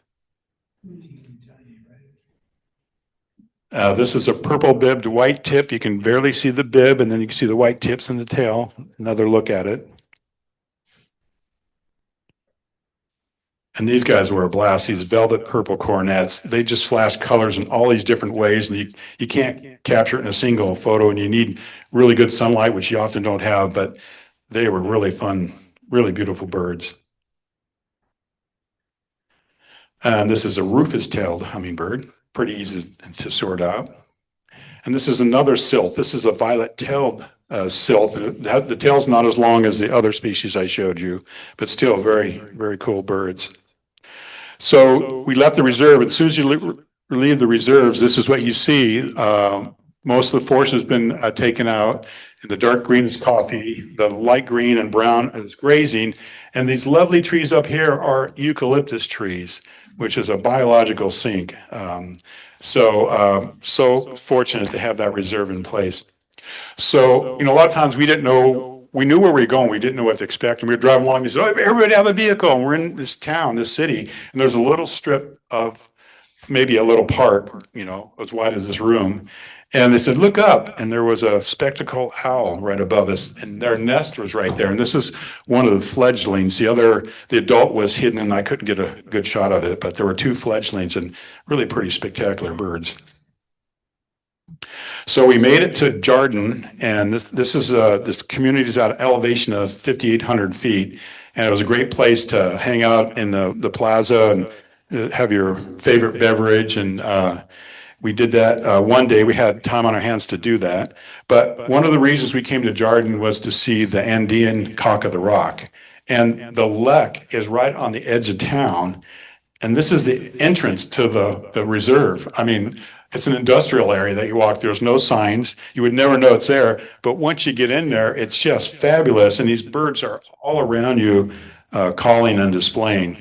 This is a purple-bibbed white tip. You can barely see the bib, and then you can see the white tips in the tail. Another look at it. And these guys were a blast. These velvet purple cornets, they just flash colors in all these different ways, and you can't capture it in a single photo, and you need really good sunlight, which you often don't have, but they were really fun, really beautiful birds. And this is a rufous-tailed hummingbird, pretty easy to sort out. And this is another sylph. This is a violet-tailed sylph. The tail's not as long as the other species I showed you, but still very, very cool birds. So we left the reserve. As soon as you leave the reserves, this is what you see. Most of the forest has been taken out. The dark green is coffee. The light green and brown is grazing. And these lovely trees up here are eucalyptus trees, which is a biological sink. So fortunate to have that reserve in place. So, a lot of times we didn't know, we knew where we were going, we didn't know what to expect. And we were driving along, we said, oh, everybody have a vehicle. And we're in this town, this city, and there's a little strip of maybe a little park, as wide as this room. And they said, look up. And there was a spectacled owl right above us, and their nest was right there. And this is one of the fledglings. The adult was hidden, and I couldn't get a good shot of it, but there were two fledglings and really pretty spectacular birds. So we made it to Jardin, and this community is at an elevation of 5,800 feet, and it was a great place to hang out in the plaza and have your favorite beverage. And we did that one day. We had time on our hands to do that. But one of the reasons we came to Jardin was to see the Andean cock of the rock, and the lek is right on the edge of town. And this is the entrance to the reserve. I mean, it's an industrial area that you walk through. There's no signs. You would never know it's there. But once you get in there, it's just fabulous. And these birds are all around you, calling and displaying.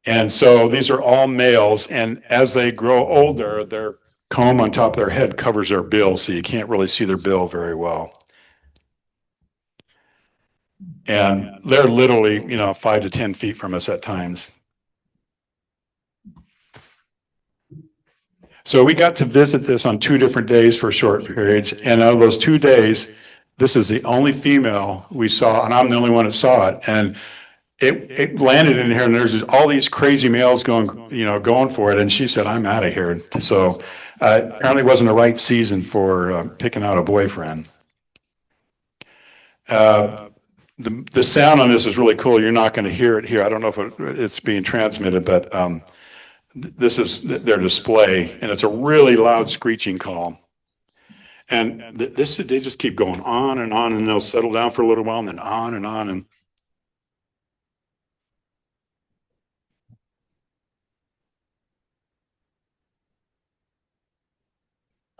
And so these are all males. And as they grow older, their comb on top of their head covers their bill, so you can't really see their bill very well. And they're literally, 5 to 10 feet from us at times. So we got to visit this on 2 different days for short periods. And out of those 2 days, this is the only female we saw, and I'm the only one that saw it. And it landed in here, and there's all these crazy males going for it. And she said, I'm out of here. So apparently it wasn't the right season for picking out a boyfriend. The sound on this is really cool. You're not going to hear it here. I don't know if it's being transmitted, but this is their display, and it's a really loud screeching call. And they just keep going on, and they'll settle down for a little while, and then on and on. And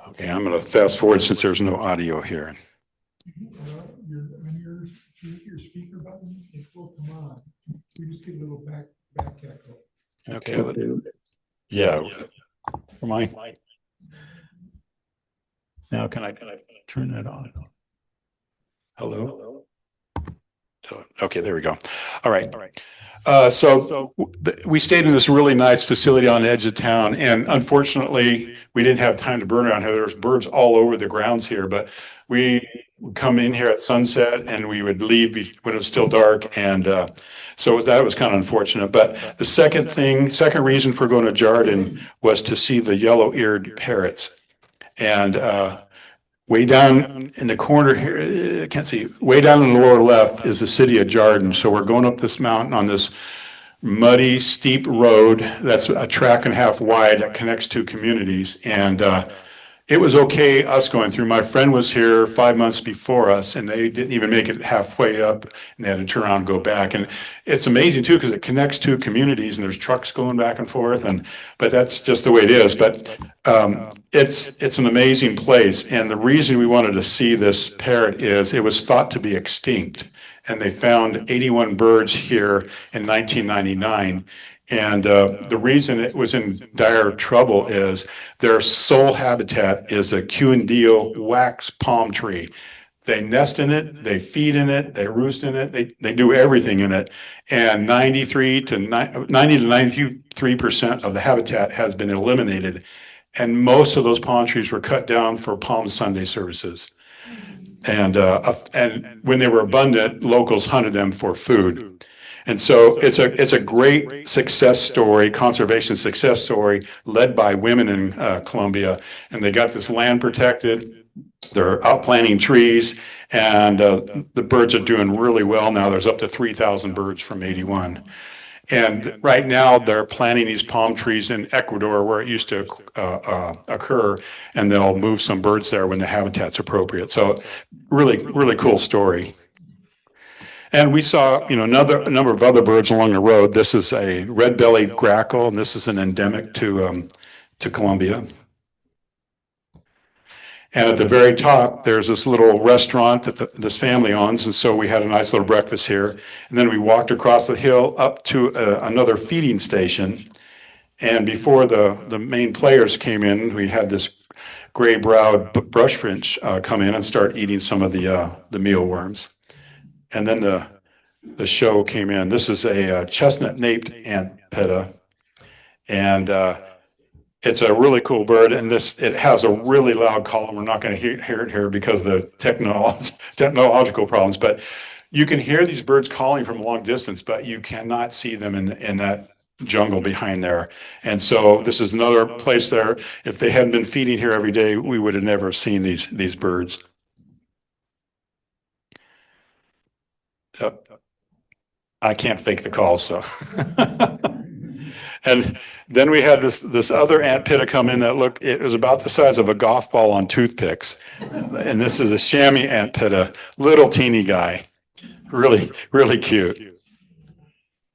okay, I'm going to fast forward since there's no audio here. On your speaker button, it will come on. We just get a little back echo. Okay. Yeah. For mine. Now can I turn that on? Hello? Okay, there we go. All right. We stayed in this really nice facility on the edge of town, and unfortunately, we didn't have time to burn around here. There's birds all over the grounds here, but we would come in here at sunset and we would leave when it was still dark, and so that was kind of unfortunate. But the second reason for going to Jardin was to see the yellow-eared parrots, and way down in the corner here, I can't see, way down in the lower left is the city of Jardin. So we're going up this mountain on this muddy, steep road that's a track and a half wide that connects two communities. And it was okay us going through. My friend was here 5 months before us, and they didn't even make it halfway up, and they had to turn around and go back. And it's amazing too, because it connects two communities, and there's trucks going back and forth. But that's just the way it is. But it's an amazing place. And the reason we wanted to see this parrot is it was thought to be extinct, and they found 81 birds here in 1999. And the reason it was in dire trouble is their sole habitat is a Quindio wax palm tree. They nest in it, they feed in it, they roost in it, they do everything in it. And 90 to 93% of the habitat has been eliminated. And most of those palm trees were cut down for Palm Sunday services. And when they were abundant, locals hunted them for food. And so it's a great success story, conservation success story, led by women in Colombia. And they got this land protected. They're out planting trees, and the birds are doing really well now. There's up to 3,000 birds from 81. And right now they're planting these palm trees in Ecuador where it used to occur, and they'll move some birds there when the habitat's appropriate. So really, really cool story. And we saw, a number of other birds along the road. This is a red-bellied grackle, and this is an endemic to Colombia. And at the very top, there's this little restaurant that this family owns, and so we had a nice little breakfast here. And then we walked across the hill up to another feeding station. And before the main players came in, we had this gray-browed brush finch come in and start eating some of the mealworms. And then the show came in. This is a chestnut-naped antpitta, and it's a really cool bird. And it has a really loud call. We're not going to hear it here because of the technological problems. But you can hear these birds calling from a long distance, but you cannot see them in that jungle behind there. And so this is another place there. If they hadn't been feeding here every day, we would have never seen these birds. I can't fake the call, so. And then we had this other antpitta come in that it was about the size of a golf ball on toothpicks. And this is a chamois antpitta, little teeny guy, really, really cute.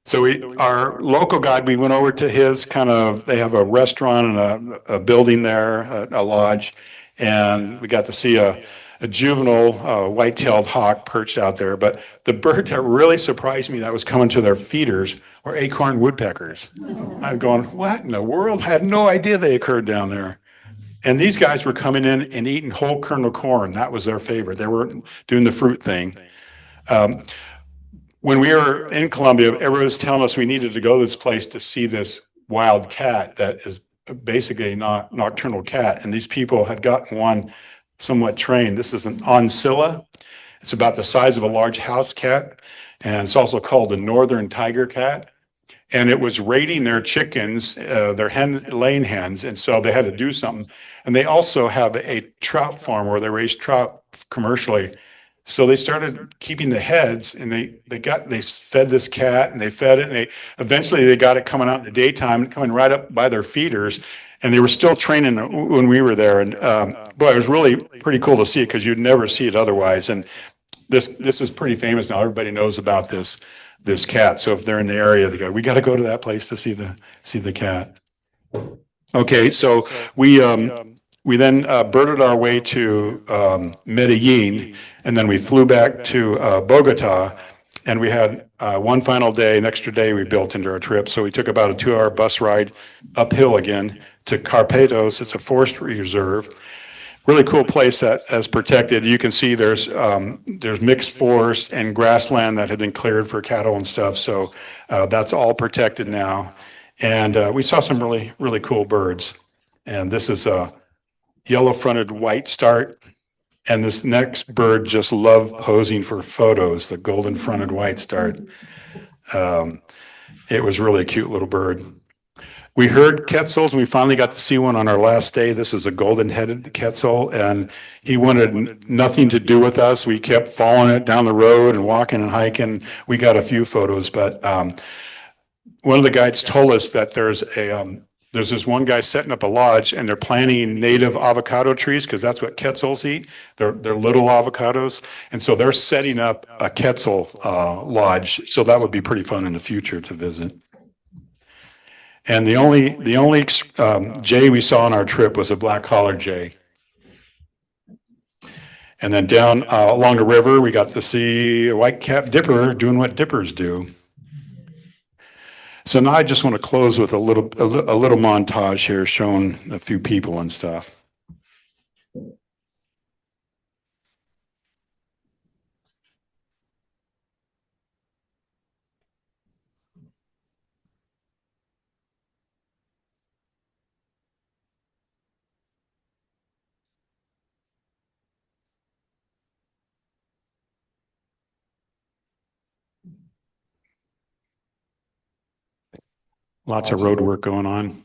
So our local guide, we went over to his they have a restaurant and a building there, a lodge, and we got to see a juvenile white-tailed hawk perched out there. But the bird that really surprised me that was coming to their feeders were acorn woodpeckers. I'm going, what in the world? I had no idea they occurred down there. And these guys were coming in and eating whole kernel corn. That was their favorite. They weren't doing the fruit thing. When we were in Colombia, everyone was telling us we needed to go to this place to see this wild cat that is basically a nocturnal cat. And these people had gotten one somewhat trained. This is an oncilla. It's about the size of a large house cat, and it's also called the northern tiger cat. And it was raiding their chickens, their laying hens, and so they had to do something. And they also have a trout farm where they raise trout commercially. So they started keeping the heads, and they fed this cat, and they fed it, and eventually they got it coming out in the daytime, coming right up by their feeders. And they were still training when we were there. And boy, it was really pretty cool to see it because you'd never see it otherwise. And this is pretty famous now. Everybody knows about this cat. So if they're in the area, they go, we got to go to that place to see the cat. Okay, so we then birded our way to Medellin, and then we flew back to Bogotá. And we had one final day, an extra day we built into our trip. So we took about a 2-hour bus ride uphill again to Carpetos. It's a forest reserve. really cool place that is protected. You can see there's mixed forest and grassland that had been cleared for cattle and stuff. So that's all protected now. And we saw some really, really cool birds. And this is a yellow-fronted white start. And this next bird just loved posing for photos, the golden-fronted white start. It was really a cute little bird. We heard quetzals, and we finally got to see one on our last day. This is a golden-headed quetzal, and he wanted nothing to do with us. We kept following it down the road and walking and hiking. We got a few photos, but one of the guides told us that there's this one guy setting up a lodge, and they're planting native avocado trees because that's what quetzals eat. They're little avocados, and so they're setting up a quetzal lodge. So that would be pretty fun in the future to visit. And the only jay we saw on our trip was a black collared jay. And then down along the river, we got to see a white-capped dipper doing what dippers do. So now I just want to close with a little montage here showing a few people and stuff. Lots of road work going on. You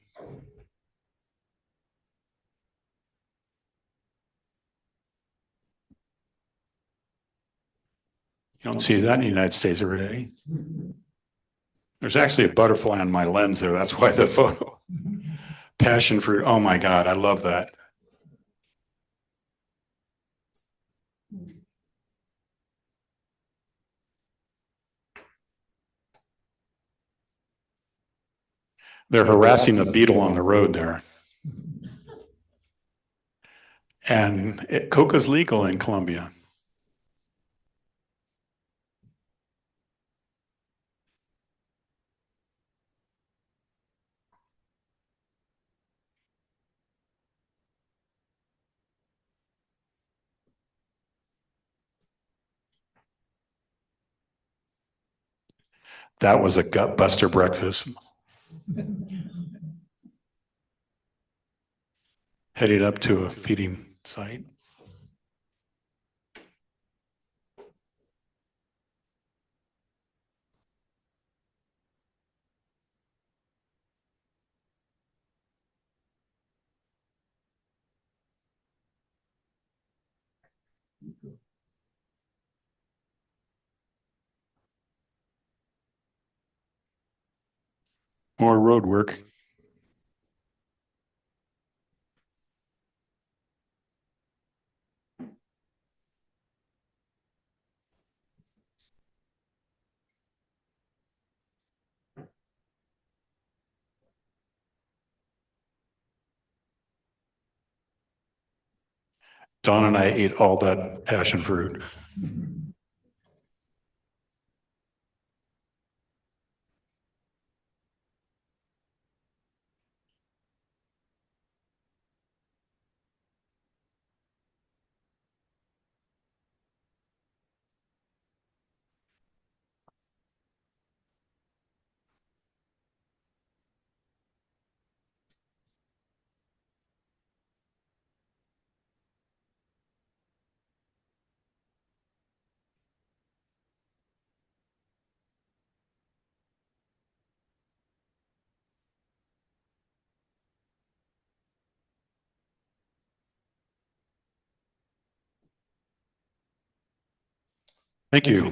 don't see that in the United States every day. There's actually a butterfly on my lens there. That's why the photo. Passion fruit. Oh my God, I love that. They're harassing a beetle on the road there. And coca's legal in Colombia. That was a gut buster breakfast. Headed up to a feeding site. More road work. Dawn and I ate all that passion fruit. Thank you. I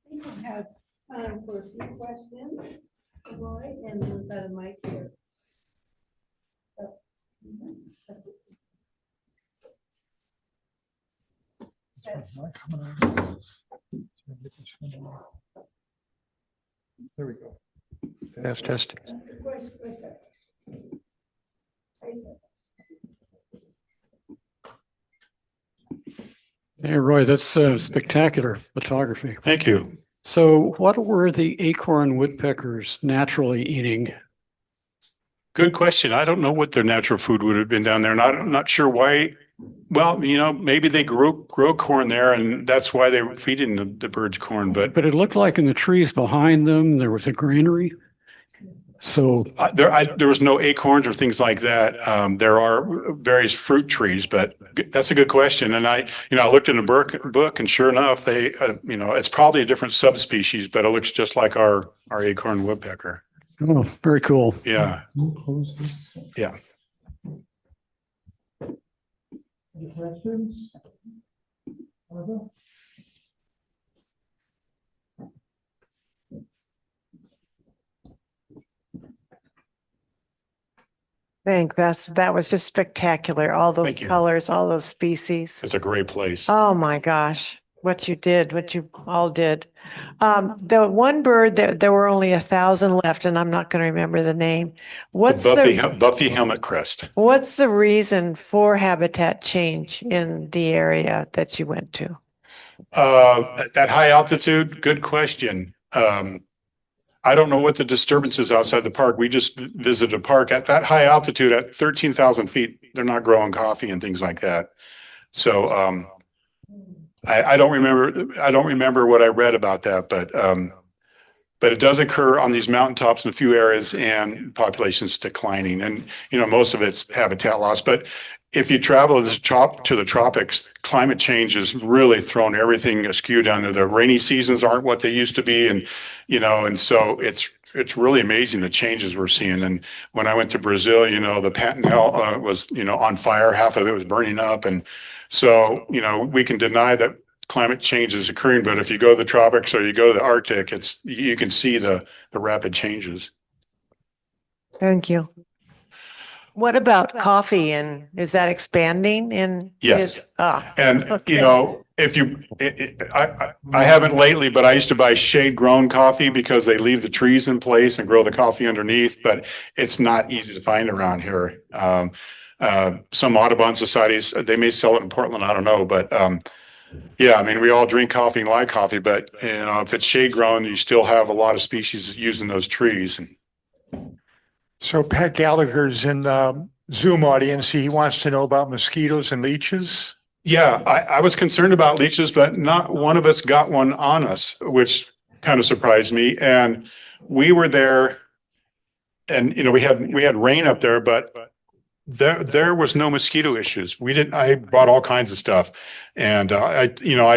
think we have time for a few questions, Roy, and we've got a mic here. There we go. Test. Hey, Roy, that's spectacular photography. Thank you. So what were the acorn woodpeckers naturally eating? Good question. I don't know what their natural food would have been down there, and I'm not sure why. Well, maybe they grow corn there, and that's why they were feeding the birds corn. But But it looked like in the trees behind them, there was a granary. So, there was no acorns or things like that. There are various fruit trees, but that's a good question. And I looked in the book, and sure enough, they, it's probably a different subspecies, but it looks just like our acorn woodpecker. oh, very cool. Yeah, Can you close this? yeah. Any questions? Barbara? That was just spectacular. All those Thank you. colors, all those species. It's a great place. Oh my gosh, what you all did. The one bird that there were only 1,000 left, and I'm not going to remember the name. What's Buffy helmet crest. what's the reason for habitat change in the area that you went to? At high altitude, good question. I don't know what the disturbance is outside the park. We just visited a park at that high altitude at 13,000 feet. They're not growing coffee and things like that. So I don't remember. I don't remember what I read about that, but it does occur on these mountaintops in a few areas, and population's declining. And most of it's habitat loss. But if you travel to the tropics, climate change has really thrown everything askew down there. The rainy seasons aren't what they used to be, and so it's really amazing the changes we're seeing. And when I went to Brazil, the Pantanal was on fire, half of it was burning up, and so we can deny that climate change is occurring, but if you go to the tropics or you go to the Arctic, you can see the rapid changes. Thank you. What about coffee, and is that expanding in? Yes. And okay. if I haven't lately, but I used to buy shade grown coffee because they leave the trees in place and grow the coffee underneath, but it's not easy to find around here. Some Audubon societies, they may sell it in Portland, I don't know, but yeah, I mean, we all drink coffee and like coffee, but if it's shade grown, you still have a lot of species using those trees. So Pat Gallagher's in the Zoom audience. He wants to know about mosquitoes and leeches. Yeah, I was concerned about leeches, but not one of us got one on us, which kind of surprised me. And we were there, and we had rain up there, but there was no mosquito issues. I brought all kinds of stuff, and I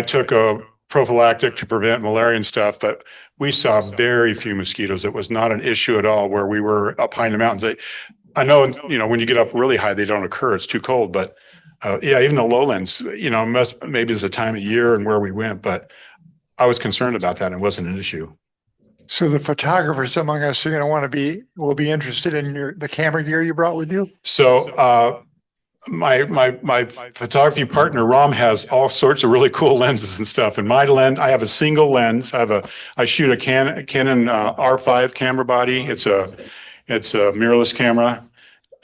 took a prophylactic to prevent malaria and stuff, but we saw very few mosquitoes. It was not an issue at all where we were up high in the mountains. I know, when you get up really high, they don't occur. It's too cold, but yeah, even the lowlands, maybe it's the time of year and where we went, but I was concerned about that. And it wasn't an issue. So the photographers among us are going to will be interested in the camera gear you brought with you. So my photography partner Ram has all sorts of really cool lenses and stuff. And my lens, I have a single lens. I shoot a Canon R5 camera body. It's a mirrorless camera.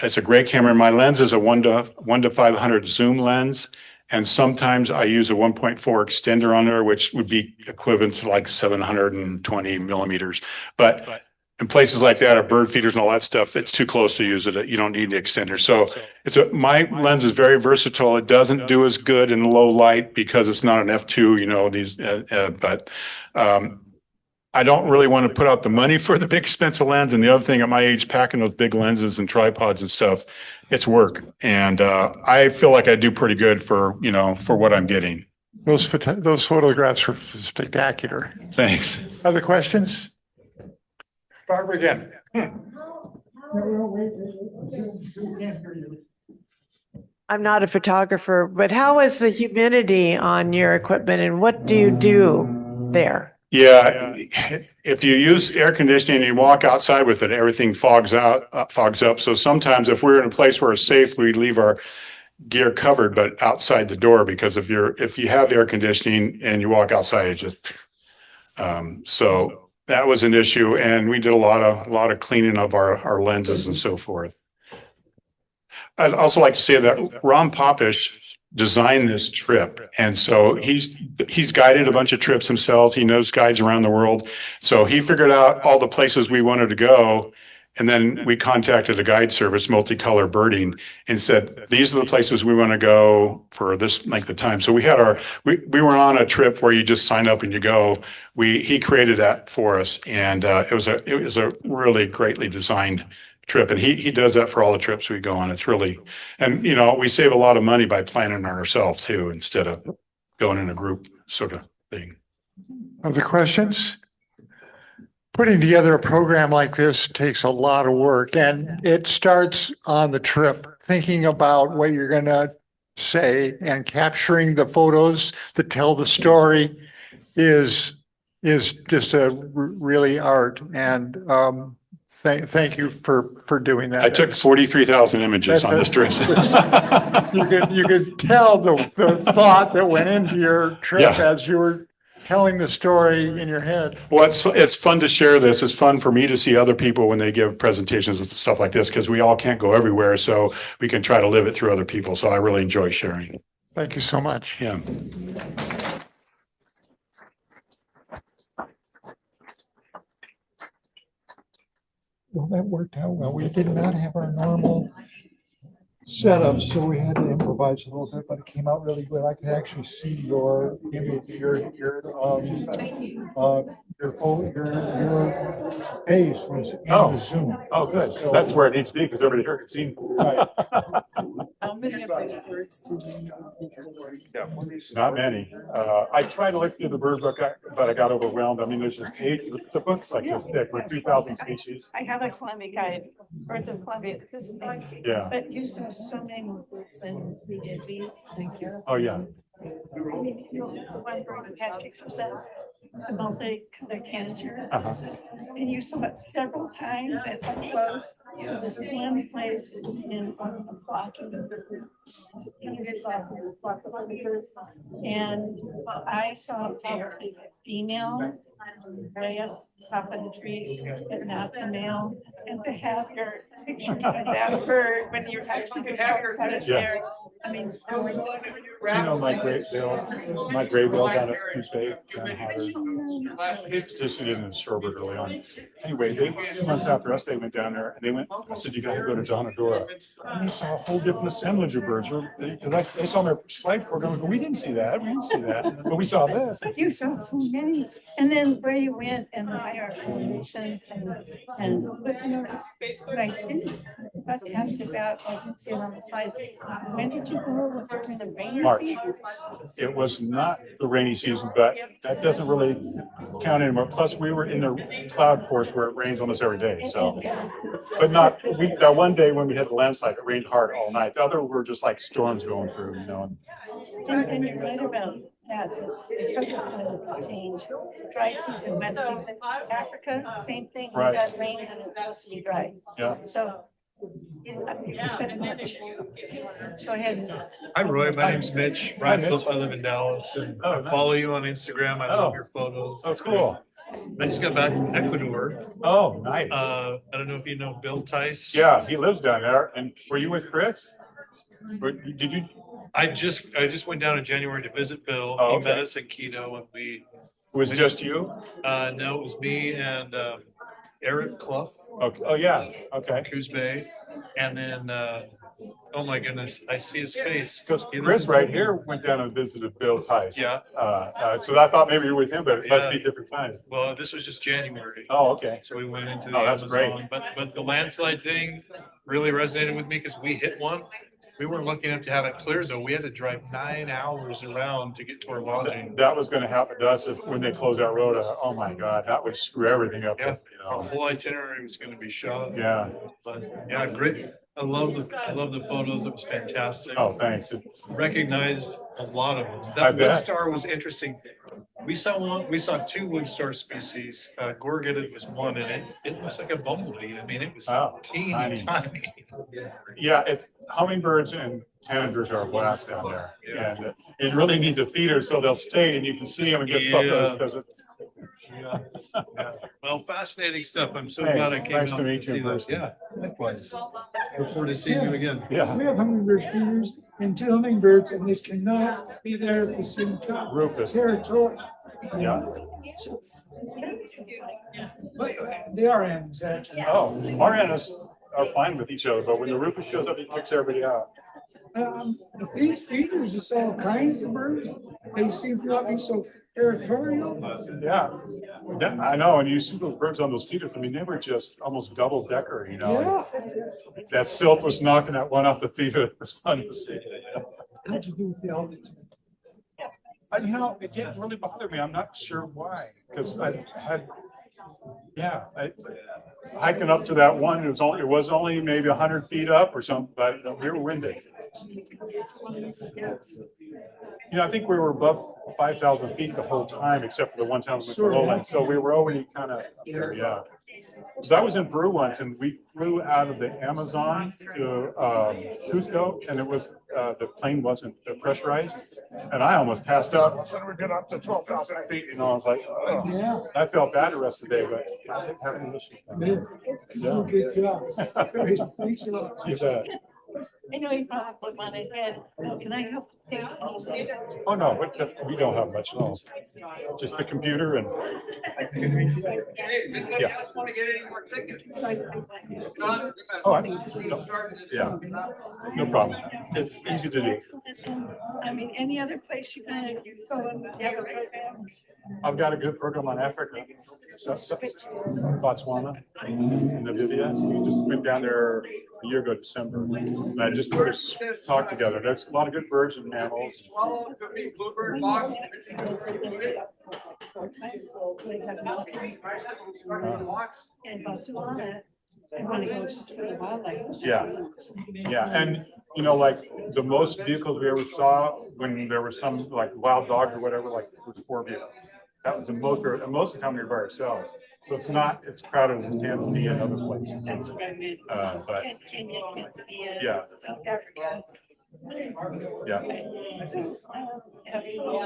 It's a great camera. My lens is a 1:500 zoom lens. And sometimes I use a 1.4 extender on there, which would be equivalent to like 720 millimeters. But in places like that, or bird feeders and all that stuff, it's too close to use it. You don't need the extender. So my lens is very versatile. It doesn't do as good in low light because it's not an f2, but I don't really want to put out the money for the big expensive lens. And the other thing at my age, packing those big lenses and tripods and stuff, it's work. And I feel like I do pretty good for what I'm getting. Those photographs were spectacular. Thanks. Other questions? Barbara again. No, wait, we can't hear you. I'm not a photographer, but how is the humidity on your equipment, and what do you do there? Yeah, if you use air conditioning and you walk outside with it, everything fogs up. So sometimes if we're in a place where it's safe, we leave our gear covered, but outside the door, because if you have air conditioning and you walk outside, it just so that was an issue. And we did a lot of cleaning of our lenses and so forth. I'd also like to say that Ron Popish design this trip. And so he's guided a bunch of trips himself. He knows guides around the world. So he figured out all the places we wanted to go. And then we contacted a guide service, Multicolor Birding, and said, these are the places we want to go for this length of time. So we were on a trip where you just sign up and you go. He created that for us. And it was a really greatly designed trip. And he does that for all the trips we go on. It's really, and we save a lot of money by planning ourselves too, instead of going in a group sort of thing. Other questions? Putting together a program like this takes a lot of work, and it starts on the trip, thinking about what you're going to say and capturing the photos that tell the story is just a really art. And thank you for doing that. I took 43,000 images on this trip. You could tell the thought that went into your trip as you were telling the story in your head. Well, it's fun to share this. It's fun for me to see other people when they give presentations and stuff like this, because we all can't go everywhere. So we can try to live it through other people. So I really enjoy sharing. Thank you so much. Yeah. Well, that worked out well. We did not have our normal setup, so we had to improvise a little bit, but it came out really good. I could actually see your image, your face was in the Zoom. Oh, good. So That's where it needs to be, because everybody here can see. right. How many of those birds did you know before? Not many. I tried to look through the bird book, but I got overwhelmed. I mean, there's this page, the book's like this thick with 3,000 species. I have a Columbia guide, Birds of Columbia. This is big. Yeah. But you saw so many more birds than we did. Thank you. Oh, yeah. One bird had pictures of the multicolored tanager. Uh-huh. And you saw it several times at up close. There was one place that was in a flock of and I saw probably a female way up top of the tree, but not the male. And to have your picture of that bird when you're actually going to have it there. I mean, my gray bill down at Tuesday, it's just in the Shorebird early on. Anyway, 2 months after us, they went down there and I said, you got to go to Donadora. And they saw a whole different assemblage of birds. Because they saw their slide program. We didn't see that. We didn't see that. But we saw this. But you saw so many. And then where you went and the IR formations and but what I didn't about to ask about, I didn't see it on the slide. When did you go? Was it in the rainy March. season? It was not the rainy season, but that doesn't really count anymore. Plus, we were in the cloud force where it rains almost every day. So, but not that one day when we had the landslide, it rained hard all night. The other were just like storms going through, And you're right about that, because of the change, dry season, wet season. Africa, same thing, we Right. got rain and it's supposed to be dry. Yeah. So. Go ahead. Hi, Roy. My name's Mitch. Hi, Mitch. I live in Dallas, and Oh, I nice. follow you on Instagram. I love your photos. Oh, cool. I just got back from Ecuador. Oh, nice. I don't know if you know Bill Tice. Yeah, he lives down there. And were you with Chris? Or did you? I just went down in January to visit Bill. Oh, He met okay. us in Quito, and we. It was just you? No, it was me and Eric Clough, Okay. Oh, yeah. Okay. Coos Bay, and then. Oh my goodness! I see his face. Because He lives Chris in- right here went down and visited Bill Tice. Yeah. So I thought maybe you were with him, but it must Yeah. be different times. Well, this was just January. Oh, okay. So we went into the Oh, that's Amazon, great. but the landslide thing really resonated with me because we hit one. We weren't lucky enough to have it clear though. We had to drive 9 hours around to get to our lodging. That was going to happen to us when they closed that road. Oh my God, that would screw everything up. Yeah. Our whole itinerary was going to be shot. Yeah. But yeah, great. I love the photos. It was fantastic. Oh, thanks. Recognized a lot of them. I That bet. wood star was interesting. We saw 2 wood star species. Gorgeted was one, and it looks like a bumblebee. I mean, it was Oh, teeny tiny. tiny. Yeah, hummingbirds and tanagers are a blast down there. Yeah. And you really need to feed her so they'll stay and you can see them and get photos. Because Yeah. Yeah. Well, fascinating stuff. I'm so Thanks. glad I came Nice out to meet you see in that. person. Yeah. Likewise. Look forward to seeing you again. Yeah. We have hummingbird feeders and 2 hummingbirds, and they cannot be there at the same time. Rufus. Territory. Yeah. But they are ends, actually. Oh, our annas are fine with each other, but when the Rufus shows up, he kicks everybody out. With these feeders, it's all kinds of birds. They seem to not be so territorial. Yeah, I know, and you see those birds on those feeders, I mean, they were just almost double decker, you know? Yeah. That silt was knocking that one off the feeder. It was fun to see. How'd you do with the altitude? You know, it didn't really bother me. I'm not sure why, because I had, yeah, hiking up to that one, it was only maybe 100 feet up or something, but we were winded. You know, I think we were above 5,000 feet the whole time, except for the one time we went to lowlands. So we were already kind of up there, yeah. So I was in Peru once, and we flew out of the Amazon to Cusco, and it was the plane wasn't pressurized, and I almost passed out. All of a sudden, we get up to 12,000 feet. You know, I was like, oh. Yeah. I felt bad the rest of the day, but I didn't have any issues. Yeah. Good job. Thanks a lot. You bet. I know you probably want to head. Can I help? Oh no, we don't have much at all. Just the computer and. Yeah. Oh, yeah. No problem. It's easy to do. I mean, any other place you kind of go and have a program? I've got a good program on Africa, Botswana, Namibia. We just went down there a year ago, December, and I just put us talk together. There's a lot of good birds and mammals. And Botswana, I want to go just for the wildlife. Yeah, yeah, and you know, like the most vehicles we ever saw when there were some like wild dogs or whatever, like it was 4 vehicles. That was the most. And most of the time we were by ourselves, so it's not. It's crowded in Tanzania and other places. That's what I meant. But Kenya, Tanzania, yeah. South Africa. Yeah, So, have you all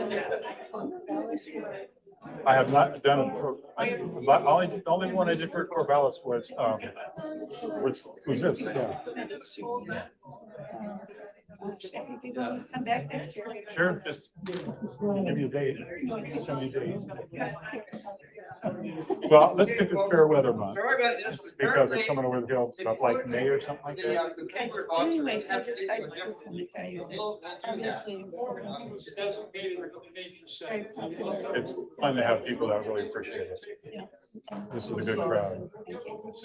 I have not done it. The only one I did for Corvallis was this. Yeah. if you want to come back next year? Sure, just give me a date. Send me a date. Well, let's pick a fair weather month because they're coming over the hill stuff like May or something like that. Okay. Anyways, I just want to tell you that obviously. It's fun to have people that really appreciate it. This was a good crowd.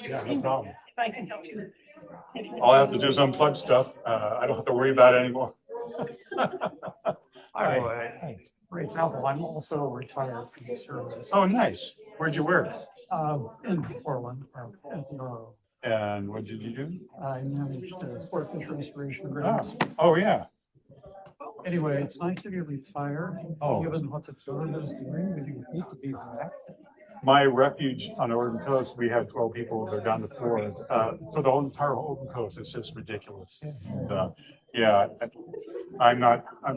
Yeah, no problem. If I can help you. All I have to do is unplug stuff. I don't have to worry about it anymore. Hi, Ray Temple. I'm also retired from the service. Oh, nice. Where'd you work? In Portland, at the RO. And what did you do? I managed sport fish restoration Ah, grants. oh, yeah. Anyway, it's nice to be retired, Oh. given what the government is doing. We need to be back. My refuge on the Oregon coast, we had 12 people. They're down to 4 for the whole entire Oregon coast. It's just ridiculous. Yeah, I'm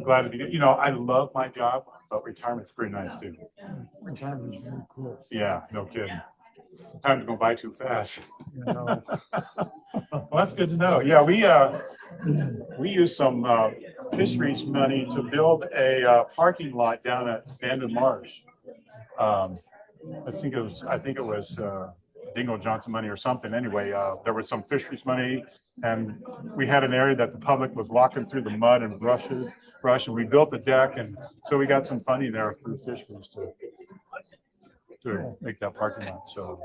glad to be, you know, I love my job, but retirement's pretty nice too. Retirement is really cool. Yeah, no kidding. Time's going by too fast. You know. Well, that's good to know. Yeah, we used some fisheries money to build a parking lot down at Andean Marsh. I think it was Dingo Johnson money or something. Anyway, there was some fisheries money, and we had an area that the public was walking through the mud and brush, and we built a deck, and so we got some funding there through fisheries to make that parking lot. So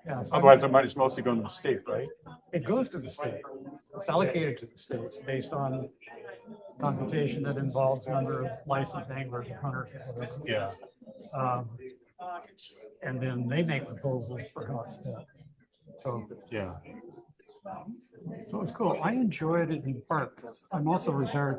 Yeah, so otherwise, the money's mostly going to the state, right? it goes to the state. It's allocated to the states based on computation that involves number of licensed anglers or hunters or whatever. Yeah. And then they make proposals for how it's spent. So, Yeah. so it's cool. I enjoyed it in part. I'm also retired